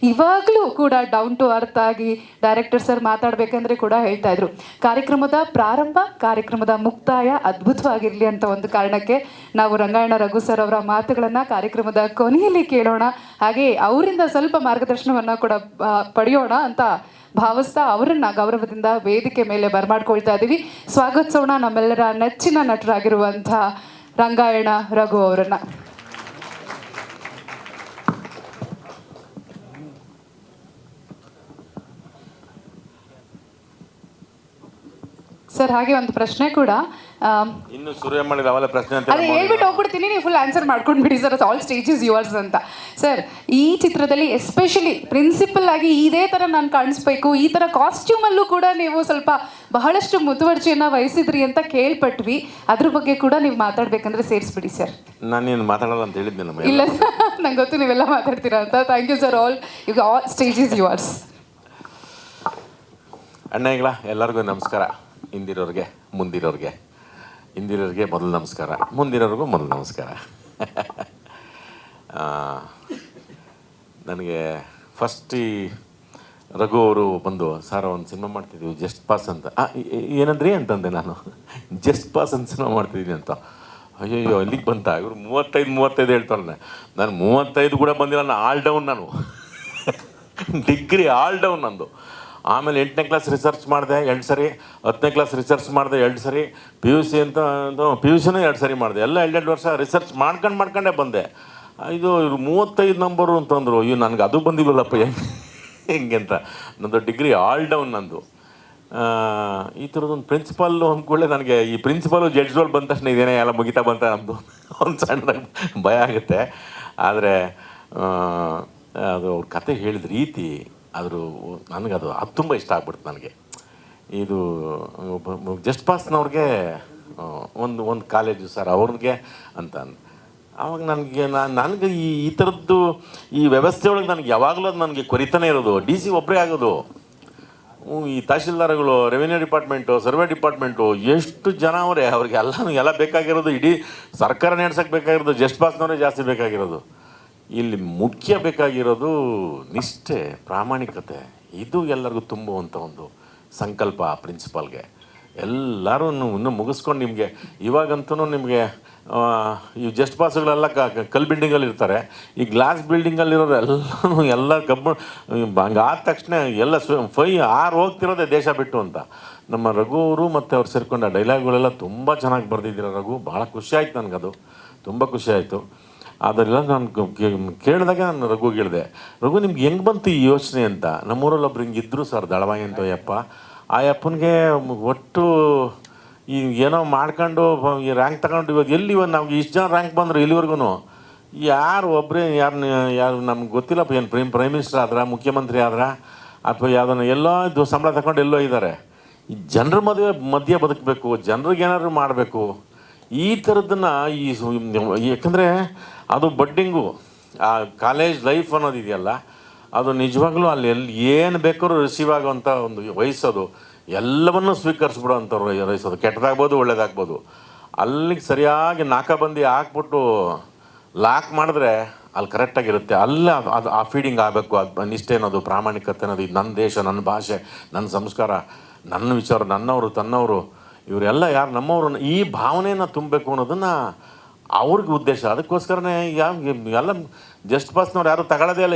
[SPEAKER 1] ಇವಾಗಲೂ ಕೂಡ ಡೌನ್ ಟು ಅರ್ತ್ ಆಗಿ ಡೈರೆಕ್ಟರ್ ಸರ್ ಮಾತಾಡಬೇಕಂದ್ರೆ ಕೂಡ ಹೇಳ್ತಾ ಇದ್ರು, ಕಾರ್ಯಕ್ರಮದ ಪ್ರಾರಂಭ ಕಾರ್ಯಕ್ರಮದ ಮುಕ್ತಾಯ ಅದ್ಭುತವಾಗಿರಲಿ ಅಂತ ಒಂದು ಕಾರಣಕ್ಕೆ ನಾವು ರಂಗಾಯಣ ರಘು ಸರ್ ಅವರ ಮಾತುಗಳನ್ನು ಕಾರ್ಯಕ್ರಮದ ಕೊನೆಯಲ್ಲಿ ಕೇಳೋಣ. ಹಾಗೆ ಅವರಿಂದ ಸ್ವಲ್ಪ ಮಾರ್ಗದರ್ಶನವನ್ನು ಕೂಡ ಪಡೆಯೋಣ ಅಂತ ಭಾವಿಸ್ತಾ ಅವರನ್ನು ಗೌರವದಿಂದ ವೇದಿಕೆ ಮೇಲೆ ಬರಮಾಡ್ಕೊಳ್ತಾ ಇದ್ದೀವಿ. ಸ್ವಾಗತಿಸೋಣ ನಮ್ಮೆಲ್ಲರ ನೆಚ್ಚಿನ ನಟರಾಗಿರುವಂಥ ರಂಗಾಯಣ ರಘು ಅವರನ್ನು. ಸರ್ ಹಾಗೆ ಒಂದು ಪ್ರಶ್ನೆ ಕೂಡ
[SPEAKER 9] ಇನ್ನು ಶುರು ಮಾಡಿದ ಅವಲ ಪ್ರಶ್ನೆ ಅಂತ
[SPEAKER 1] ಅದೇ ಹೇಳ್ಬಿಟ್ಟು ಹೋಗ್ಬಿಡ್ತೀನಿ, ನೀವು ಫುಲ್ ಆನ್ಸರ್ ಮಾಡ್ಕೊಂಡ್ಬಿಡಿ ಸರ್. ಆಲ್ ಸ್ಟೇಜಸ್ ಯುವರ್ಸ್ ಅಂತ. ಸರ್ ಈ ಚಿತ್ರದಲ್ಲಿ ಎಸ್ಪೆಷಲಿ ಪ್ರಿನ್ಸಿಪಲ್ ಆಗಿ ಇದೇ ಥರ ನಾನು ಕಾಣಿಸ್ಬೇಕು, ಈ ಥರ ಕಾಸ್ಟ್ಯೂಮಲ್ಲೂ ಕೂಡ ನೀವು ಸ್ವಲ್ಪ ಬಹಳಷ್ಟು ಮುತುವರ್ಜಿಯನ್ನು ವಹಿಸಿದ್ರಿ ಅಂತ ಕೇಳ್ಪಟ್ವಿ. ಅದ್ರ ಬಗ್ಗೆ ಕೂಡ ನೀವು ಮಾತಾಡ್ಬೇಕಂದ್ರೆ ಸೇರಿಸ್ಬಿಡಿ ಸರ್.
[SPEAKER 9] ನಾನೇನು ಮಾತಾಡಲ್ಲ ಅಂತ ಹೇಳಿದ್ದೆ ನಮ್ಮ
[SPEAKER 1] ಇಲ್ಲ ನಂಗೆ ಗೊತ್ತು ನೀವೆಲ್ಲ ಮಾತಾಡ್ತೀರಾ ಅಂತ. Thank you sir. All stages yours.
[SPEAKER 9] ಅಣ್ಣಗಳ ಎಲ್ಲರಿಗೂ ನಮಸ್ಕಾರ. ಹಿಂದಿರೋರಿಗೆ ಮುಂದಿರೋರಿಗೆ, ಹಿಂದಿರೋರಿಗೆ ಮೊದಲು ನಮಸ್ಕಾರ, ಮುಂದಿರೋರಿಗೂ ಮೊದಲು ನಮಸ್ಕಾರ. ನನಗೆ ಫಸ್ಟ್ ಈ ರಘು ಅವರು ಬಂದು, ಸರ್ ಒಂದು ಸಿನಿಮಾ ಮಾಡ್ತಿದ್ದೀವಿ ಜಸ್ಟ್ ಪಾಸ್ ಅಂತ. ಏನಂದ್ರಿ ಅಂತಂದೆ ನಾನು. ಜಸ್ಟ್ ಪಾಸ್ ಅಂತ ಸಿನಿಮಾ ಮಾಡ್ತಿದ್ದೀನಿ ಅಂತ. ಅಯ್ಯಯ್ಯೋ ಇಲ್ಲಿಗೆ ಬಂತ, ಇವರು 35 ಹೇಳ್ತಾರಲ್ಲ. ನಾನು 35 ಕೂಡ ಬಂದಿಲ್ಲ, ನಾನು ಆಲ್ ಡೌನ್. ನಾನು ಡಿಗ್ರಿ ಆಲ್ ಡೌನ್ ನಂದು. ಆಮೇಲೆ 8ನೇ ಕ್ಲಾಸ್ ರಿಸರ್ಚ್ ಮಾಡಿದೆ 2 ಸರಿ, 10ನೇ ಕ್ಲಾಸ್ ರಿಸರ್ಚ್ ಮಾಡಿದೆ 2 ಸರಿ, ಪಿ ಯು ಸಿನೂ 2 ಸರಿ ಮಾಡಿದೆ. ಎಲ್ಲ 2 ವರ್ಷ ರಿಸರ್ಚ್ ಮಾಡ್ಕೊಂಡೇ ಬಂದೆ. ಇದು ಇವರು 35 ನಂಬರು ಅಂತಂದರು. ಅಯ್ಯೋ ನನಗೆ ಅದು ಬಂದಿಲ್ಲಪ್ಪ ಹೆಂಗೆ ಅಂತ. ನಂದು ಡಿಗ್ರಿ ಆಲ್ ಡೌನ್ ನಂದು. ಈ ಥರದೊಂದು ಪ್ರಿನ್ಸಿಪಾಲ್ ಅಂದ್ಕೊಳ್ಳೆ ನನಗೆ ಈ ಪ್ರಿನ್ಸಿಪಾಲು ಜಡ್ಜ್ಗಳು ಬಂದ ತಕ್ಷಣ ಇದೇನೇ ಎಲ್ಲ ಮುಗಿತಾ ಬಂತ ನಮ್ಮದು ಒಂದು ಸಣ್ಣದಾಗಿ ಭಯ ಆಗುತ್ತೆ. ಆದರೆ ಅದು ಅವ್ರ ಕತೆ ಹೇಳಿದ ರೀತಿ ಆದರೂ ನನಗದು ತುಂಬ ಇಷ್ಟ ಆಗ್ಬಿಡ್ತು ನನಗೆ. ಇದು ಜಸ್ಟ್ ಪಾಸ್ನವ್ರಿಗೆ ಒಂದು ಕಾಲೇಜು ಸರ್ ಅವ್ರಿಗೆ ಅಂತ ಆವಾಗ ನನಗೆ ಈ ಥರದ್ದು ಈ ವ್ಯವಸ್ಥೆ ಒಳಗೆ ನನಗೆ ಯಾವಾಗಲೂ ಅದು ನನಗೆ ಕೊರಿತಾನೆ ಇರೋದು. ಡಿ ಸಿ ಒಬ್ಬರೇ ಆಗೋದು. ಈ ತಹಶೀಲ್ದಾರ್ಗಳು, ರೆವಿನ್ಯೂ ಡಿಪಾರ್ಟ್ಮೆಂಟು, ಸರ್ವೆ ಡಿಪಾರ್ಟ್ಮೆಂಟು ಎಷ್ಟು ಜನ ಅವರೇ, ಅವ್ರಿಗೆ ಎಲ್ಲ ಬೇಕಾಗಿರೋದು, ಇಡೀ ಸರ್ಕಾರ ನಡೆಸೋಕ್ಕೆ ಬೇಕಾಗಿರೋದು ಜಸ್ಟ್ ಪಾಸ್ನವರೇ ಜಾಸ್ತಿ ಬೇಕಾಗಿರೋದು. ಇಲ್ಲಿ ಮುಖ್ಯ ಬೇಕಾಗಿರೋದು ನಿಷ್ಠೆ, ಪ್ರಾಮಾಣಿಕತೆ. ಇದು ಎಲ್ಲರಿಗೂ ತುಂಬುವಂಥ ಒಂದು ಸಂಕಲ್ಪ ಪ್ರಿನ್ಸಿಪಾಲ್ಗೆ. ಎಲ್ಲರೂ ಇನ್ನೂ ಮುಗಿಸ್ಕೊಂಡು ನಿಮಗೆ ಇವಾಗಂತೂ ನಿಮಗೆ ಈ ಜಸ್ಟ್ ಪಾಸ್ಗಳೆಲ್ಲ ಕಲ್ ಬಿಲ್ಡಿಂಗಲ್ಲಿ ಇರ್ತಾರೆ. ಈ ಗ್ಲಾಸ್ ಬಿಲ್ಡಿಂಗಲ್ಲಿರೋರು ಎಲ್ಲ ಕಬ್ಬು ಹಂಗೆ ಆದ ತಕ್ಷಣ ಎಲ್ಲ 6 ಹೋಗ್ತಿರೋದೆ ದೇಶ ಬಿಟ್ಟು ಅಂತ. ನಮ್ಮ ರಘು ಅವರು ಮತ್ತು ಅವ್ರು ಸೇರಿಕೊಂಡ ಡೈಲಾಗ್ಗಳೆಲ್ಲ ತುಂಬ ಚೆನ್ನಾಗಿ ಬರೆದಿದ್ದೀರ ರಘು. ಭಾಳ ಖುಷಿ ಆಯ್ತು ನನಗದು, ತುಂಬ ಖುಷಿ ಆಯಿತು. ಅದೆಲ್ಲ ನಾನು ಕೇಳಿದಾಗ ನಾನು ರಘುಗೆ ಹೇಳಿದೆ, ರಘು ನಿಮ್ಗೆ ಹೆಂಗೆ ಬಂತು ಈ ಯೋಚನೆ ಅಂತ. ನಮ್ಮೂರಲ್ಲಿ ಒಬ್ರು ಹಿಂಗೆ ಇದ್ದರು ಸರ್, ದಳವಾಯಿ ಅಂತ ಯಪ್ಪ. ಆ ಯಪ್ಪನಿಗೆ ಒಟ್ಟು ಈ ಏನೋ ಮಾಡ್ಕೊಂಡು ಈ ರ್ಯಾಂಕ್ ತಗೊಂಡು ಇವಾಗ ನಮ್ಗೆ ಇಷ್ಟು ಜನ ರ್ಯಾಂಕ್ ಬಂದರು ಇಲ್ಲಿವರೆಗೂ ಯಾರು ಒಬ್ಬರೇ ಯಾರು ನಮ್ಗೆ ಗೊತ್ತಿಲ್ಲಪ್ಪ. ಏನು ಪ್ರೈಮ್ ಮಿನಿಸ್ಟರ್ ಆದ್ರೆ, ಮುಖ್ಯಮಂತ್ರಿ ಆದ್ರೆ, ಅಥವಾ ಯಾವುದನ್ನ ಎಲ್ಲೋ ಇದು ಸಂಬಳ ತಗೊಂಡು ಎಲ್ಲೋ ಇದ್ದಾರೆ. ಈ ಜನರ ಮಧ್ಯೆ ಬದುಕಬೇಕು, ಜನರಿಗೆ ಏನಾದ್ರು ಮಾಡಬೇಕು. ಈ ಥರದನ್ನು ಯಾಕಂದರೆ ಅದು ಬಡ್ಡಿಂಗು ಆ ಕಾಲೇಜ್ ಲೈಫ್ ಅನ್ನೋದಿದೆಯಲ್ಲ, ಅದು ನಿಜವಾಗ್ಲೂ ಅಲ್ಲಿ ಏನು ಬೇಕಾದ್ರೂ ರಿಸೀವ್ ಆಗೋವಂಥ ಒಂದು ವಯಸ್ಸದು. ಎಲ್ಲವನ್ನೂ ಸ್ವೀಕರಿಸ್ಬಿಡೋ ಅಂಥವ್ರು ವಯಸ್ಸದು. ಕೆಟ್ಟದಾಗ್ಬೋದು ಒಳ್ಳೇದಾಗ್ಬೋದು. ಅಲ್ಲಿಗೆ ಸರಿಯಾಗಿ ನಾಕಾಬಂದಿ ಹಾಕ್ಬಿಟ್ಟು ಲಾಕ್ ಮಾಡಿದ್ರೆ ಅಲ್ಲಿ ಕರೆಕ್ಟಾಗಿರುತ್ತೆ, ಅಲ್ಲ ಅದು ಆ ಫೀಡಿಂಗ್ ಆಗಬೇಕು. ಅದು ನಿಷ್ಠೆ ಅನ್ನೋದು, ಪ್ರಾಮಾಣಿಕತೆ ಅನ್ನೋದು, ಇದು ನನ್ನ ದೇಶ, ನನ್ನ ಭಾಷೆ, ನನ್ನ ಸಂಸ್ಕಾರ, ನನ್ನ ವಿಚಾರ, ನನ್ನವರು ತನ್ನವರು ಇವರೆಲ್ಲ ಯಾರು ನಮ್ಮವರು, ಈ ಭಾವನೆಯನ್ನು ತುಂಬಬೇಕು ಅನ್ನೋದನ್ನು ಅವ್ರಿಗೆ ಉದ್ದೇಶ. ಅದಕ್ಕೋಸ್ಕರನೇ ಎಲ್ಲ ಜಸ್ಟ್ ಪಾಸ್ನವ್ರು ಯಾರು ತಗೊಳ್ಳೋದೇ ಇಲ್ಲ,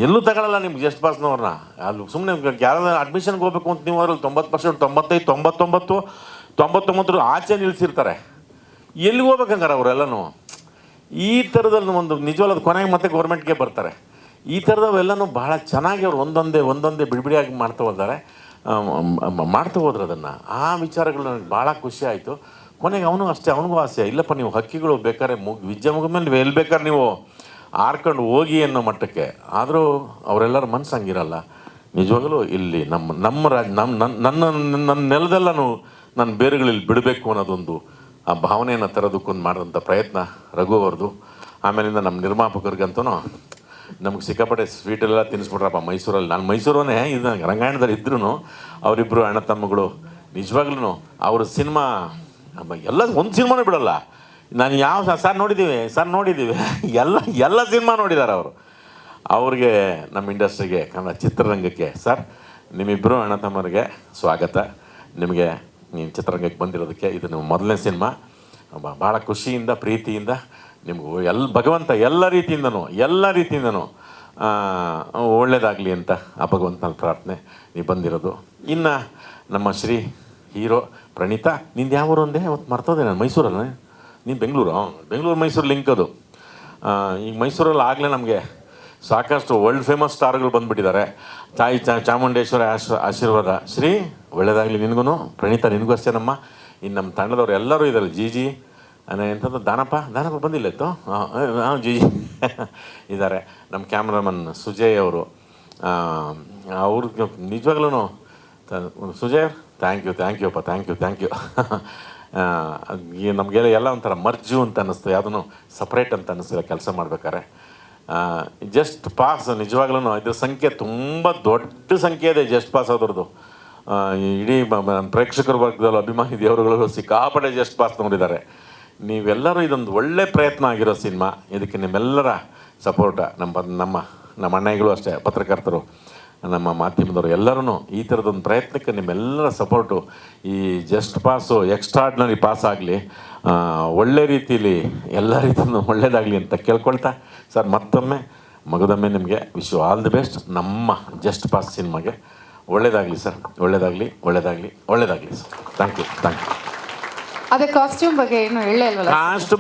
[SPEAKER 9] ಎಲ್ಲೂ ತಗೊಳ್ಳಲ್ಲ ನಿಮ್ಗೆ ಜಸ್ಟ್ ಪಾಸ್ನವ್ರನ್ನ. ಅಲ್ಲಿ ಸುಮ್ಮನೆ ಯಾರು ಅಡ್ಮಿಷನ್ಗೆ ಹೋಗ್ಬೇಕು ಅಂತ ನೀವು ಅದ್ರಲ್ಲಿ 90%, 95, 99 ಆಚೆ ನಿಲ್ಲಿಸಿರ್ತಾರೆ. ಎಲ್ಲಿಗೆ ಹೋಗ್ಬೇಕಂಗಾರೆ ಅವರೆಲ್ಲನೂ ಈ ಥರದಲ್ಲಿ ಒಂದು ನಿಜವಾದ ಕೊನೆಗೆ ಮತ್ತೆ ಗೌರ್ಮೆಂಟ್ಗೆ ಬರ್ತಾರೆ. ಈ ಥರದವೆಲ್ಲನೂ ಭಾಳ ಚೆನ್ನಾಗಿ ಅವ್ರು ಒಂದೊಂದೇ ಬಿಡಿಬಿಡಿಯಾಗಿ ಮಾಡ್ತಾ ಹೋದ್ರೆ ಅದನ್ನು. ಆ ವಿಚಾರಗಳು ನನಗೆ ಭಾಳ ಖುಷಿ ಆಯಿತು. ಕೊನೆಗೆ ಅವನಿಗೂ ಆಸೆ, ಇಲ್ಲಪ್ಪ ನೀವು ಹಕ್ಕಿಗಳು ಬೇಕಾದ್ರೆ ವಿದ್ಯೆ ಮುಗಿದ ಮೇಲೆ ಎಲ್ಲಿ ಬೇಕಾದ್ರೆ ನೀವು ಆರ್ಕೊಂಡು ಹೋಗಿ ಅನ್ನೋ ಮಟ್ಟಕ್ಕೆ. ಆದರೂ ಅವರೆಲ್ಲರ ಮನಸ್ಸು ಹಂಗಿರಲ್ಲ. ನಿಜವಾಗಲೂ ಇಲ್ಲಿ ನನ್ನ ನೆಲದೆಲ್ಲನೂ ನನ್ನ ಬೇರುಗಳಲ್ಲಿ ಬಿಡಬೇಕು ಅನ್ನೋದೊಂದು ಆ ಭಾವನೆಯನ್ನು ತರೋದಕ್ಕೊಂದು ಮಾಡಿದಂಥ ಪ್ರಯತ್ನ ರಘು ಅವ್ರದ್ದು. ಆಮೇಲಿಂದ ನಮ್ಮ ನಿರ್ಮಾಪಕರಿಗಂತೂ ನಮ್ಗೆ ಸಿಕ್ಕಾಪಟ್ಟೆ ಸ್ವೀಟೆಲ್ಲ ತಿನ್ನಿಸ್ಬಿಟ್ರಪ್ಪ ಮೈಸೂರಲ್ಲಿ. ನಾನು ಮೈಸೂರೇ ಇದು ರಂಗಾಯಣದಲ್ಲಿ ಇದ್ರೂ ಅವರಿಬ್ಬರು ಅಣ್ಣ ತಮ್ಮಗಳು ನಿಜವಾಗ್ಲೂ ಅವ್ರ ಸಿನಿಮಾ ಎಲ್ಲ ಒಂದು ಸಿನಿಮಾನೂ ಬಿಡೋಲ್ಲ. ನಾನು ಯಾವ ಸರ್ ನೋಡಿದ್ದೀವಿ ಎಲ್ಲ ಸಿನಿಮಾ ನೋಡಿದ್ದಾರೆ ಅವರು. ಅವ್ರಿಗೆ ನಮ್ಮ ಇಂಡಸ್ಟ್ರಿಗೆ, ಕನ್ನಡ ಚಿತ್ರರಂಗಕ್ಕೆ ಸರ್ ನಿಮ್ಮಿಬ್ಬರು ಅಣ್ಣ ತಮ್ಮರಿಗೆ ಸ್ವಾಗತ. ನಿಮಗೆ ನೀವು ಚಿತ್ರರಂಗಕ್ಕೆ ಬಂದಿರೋದಕ್ಕೆ ಇದು ನಿಮ್ಮ ಮೊದಲನೇ ಸಿನಿಮಾ. ಭಾಳ ಖುಷಿಯಿಂದ ಪ್ರೀತಿಯಿಂದ ನಿಮಗೂ ಭಗವಂತ ಎಲ್ಲ ರೀತಿಯಿಂದನೂ ಒಳ್ಳೆಯದಾಗಲಿ ಅಂತ ಆ ಭಗವಂತನ ಪ್ರಾರ್ಥನೆ. ನೀವು ಬಂದಿರೋದು. ಇನ್ನು ನಮ್ಮ ಶ್ರೀ ಹೀರೋ ಪ್ರಣೀತಾ, ನಿಂದು ಯಾವ ಊರು ಅಂದೆ ಅವತ್ತು ಮರ್ತೋದೆ ನಾನು. ಮೈಸೂರಲ್ಲ ನೀನು? ಬೆಂಗಳೂರು ಮೈಸೂರು ಲಿಂಕ್ ಅದು. ಈಗ ಮೈಸೂರಲ್ಲಿ ಆಗಲೇ ನಮಗೆ ಸಾಕಷ್ಟು ವರ್ಲ್ಡ್ ಫೇಮಸ್ ಸ್ಟಾರ್ಗಳು ಬಂದುಬಿಟ್ಟಿದ್ದಾರೆ. ತಾಯಿ ಚಾಮುಂಡೇಶ್ವರಿ ಆಶೀರ್ವಾದ. ಶ್ರೀ ಒಳ್ಳೆಯದಾಗಲಿ ನಿನಗೂ, ಪ್ರಣೀತಾ ನಿನಗೂ ಅಷ್ಟೇ. ಇನ್ನು ನಮ್ಮ ತಂಡದವ್ರು ಎಲ್ಲರೂ ಇದ್ದಾರೆ. ಜಿ ಎಂಥದ್ದು ದಾನಪ್ಪ ಬಂದಿಲ್ಲ ಇತ್ತು. ಜಿ ಇದ್ದಾರೆ. ನಮ್ಮ ಕ್ಯಾಮ್ರಾಮನ್ ಸುಜಯ್ ಅವರು, ಅವ್ರಿಗೆ ನಿಜವಾಗ್ಲೂ ಸುಜಯ್ ಥ್ಯಾಂಕ್ ಯು ಅಪ್ಪ, ಥ್ಯಾಂಕ್ ಯು. ನಮಗೆಲ್ಲ ಎಲ್ಲ ಒಂಥರ ಮರ್ಜು ಅಂತ ಅನ್ನಿಸ್ತು, ಯಾವುದೂ ಸಪ್ರೇಟ್ ಅಂತ ಅನ್ನಿಸ್ತಿಲ್ಲ ಕೆಲಸ ಮಾಡ್ಬೇಕಾದ್ರೆ. ಜಸ್ಟ್ ಪಾಸ್ ನಿಜವಾಗ್ಲೂ ಇದ್ರ ಸಂಖ್ಯೆ ತುಂಬ ದೊಡ್ಡ ಸಂಖ್ಯೆ ಇದೆ. ಜಸ್ಟ್ ಪಾಸ್ ಆದವ್ರದ್ದು ಇಡೀ ಪ್ರೇಕ್ಷಕರ ವರ್ಗದಲ್ಲೂ ಅಭಿಮಾನಿ ದೇವರುಗಳು ಸಿಕ್ಕಾಪಟ್ಟೆ ಜಸ್ಟ್ ಪಾಸ್ ನೋಡಿದ್ದಾರೆ. ನೀವೆಲ್ಲರೂ ಇದೊಂದು ಒಳ್ಳೆ ಪ್ರಯತ್ನ ಆಗಿರೋ ಸಿನಿಮಾ. ಇದಕ್ಕೆ ನಿಮ್ಮೆಲ್ಲರ ಸಪೋರ್ಟ, ನಮ್ಮ ಅಣ್ಣಗಳು ಅಷ್ಟೇ, ಪತ್ರಕರ್ತರು, ನಮ್ಮ ಮಾಧ್ಯಮದವರು ಎಲ್ಲರೂ ಈ ಥರದೊಂದು ಪ್ರಯತ್ನಕ್ಕೆ ನಿಮ್ಮೆಲ್ಲರ ಸಪೋರ್ಟು. ಈ ಜಸ್ಟ್ ಪಾಸು ಎಕ್ಸ್ಟ್ರಾರ್ಡ್ನರಿ ಪಾಸ್ ಆಗಲಿ, ಒಳ್ಳೆ ರೀತಿಯಲ್ಲಿ ಎಲ್ಲ ರೀತಿಯೂ ಒಳ್ಳೆಯದಾಗಲಿ ಅಂತ ಕೇಳ್ಕೊಳ್ತಾ ಸರ್ ಮತ್ತೊಮ್ಮೆ ಮಗದೊಮ್ಮೆ ನಿಮಗೆ wish you all the best. ನಮ್ಮ ಜಸ್ಟ್ ಪಾಸ್ ಸಿನಿಮಾಗೆ ಒಳ್ಳೆಯದಾಗಲಿ ಸರ್, ಒಳ್ಳೆಯದಾಗಲಿ ಸರ್. Thank you.
[SPEAKER 1] ಅದೇ ಕಾಸ್ಟ್ಯೂಮ್ ಬಗ್ಗೆ ಏನು ಹೇಳೇ ಇಲ್ವಲ್ಲ?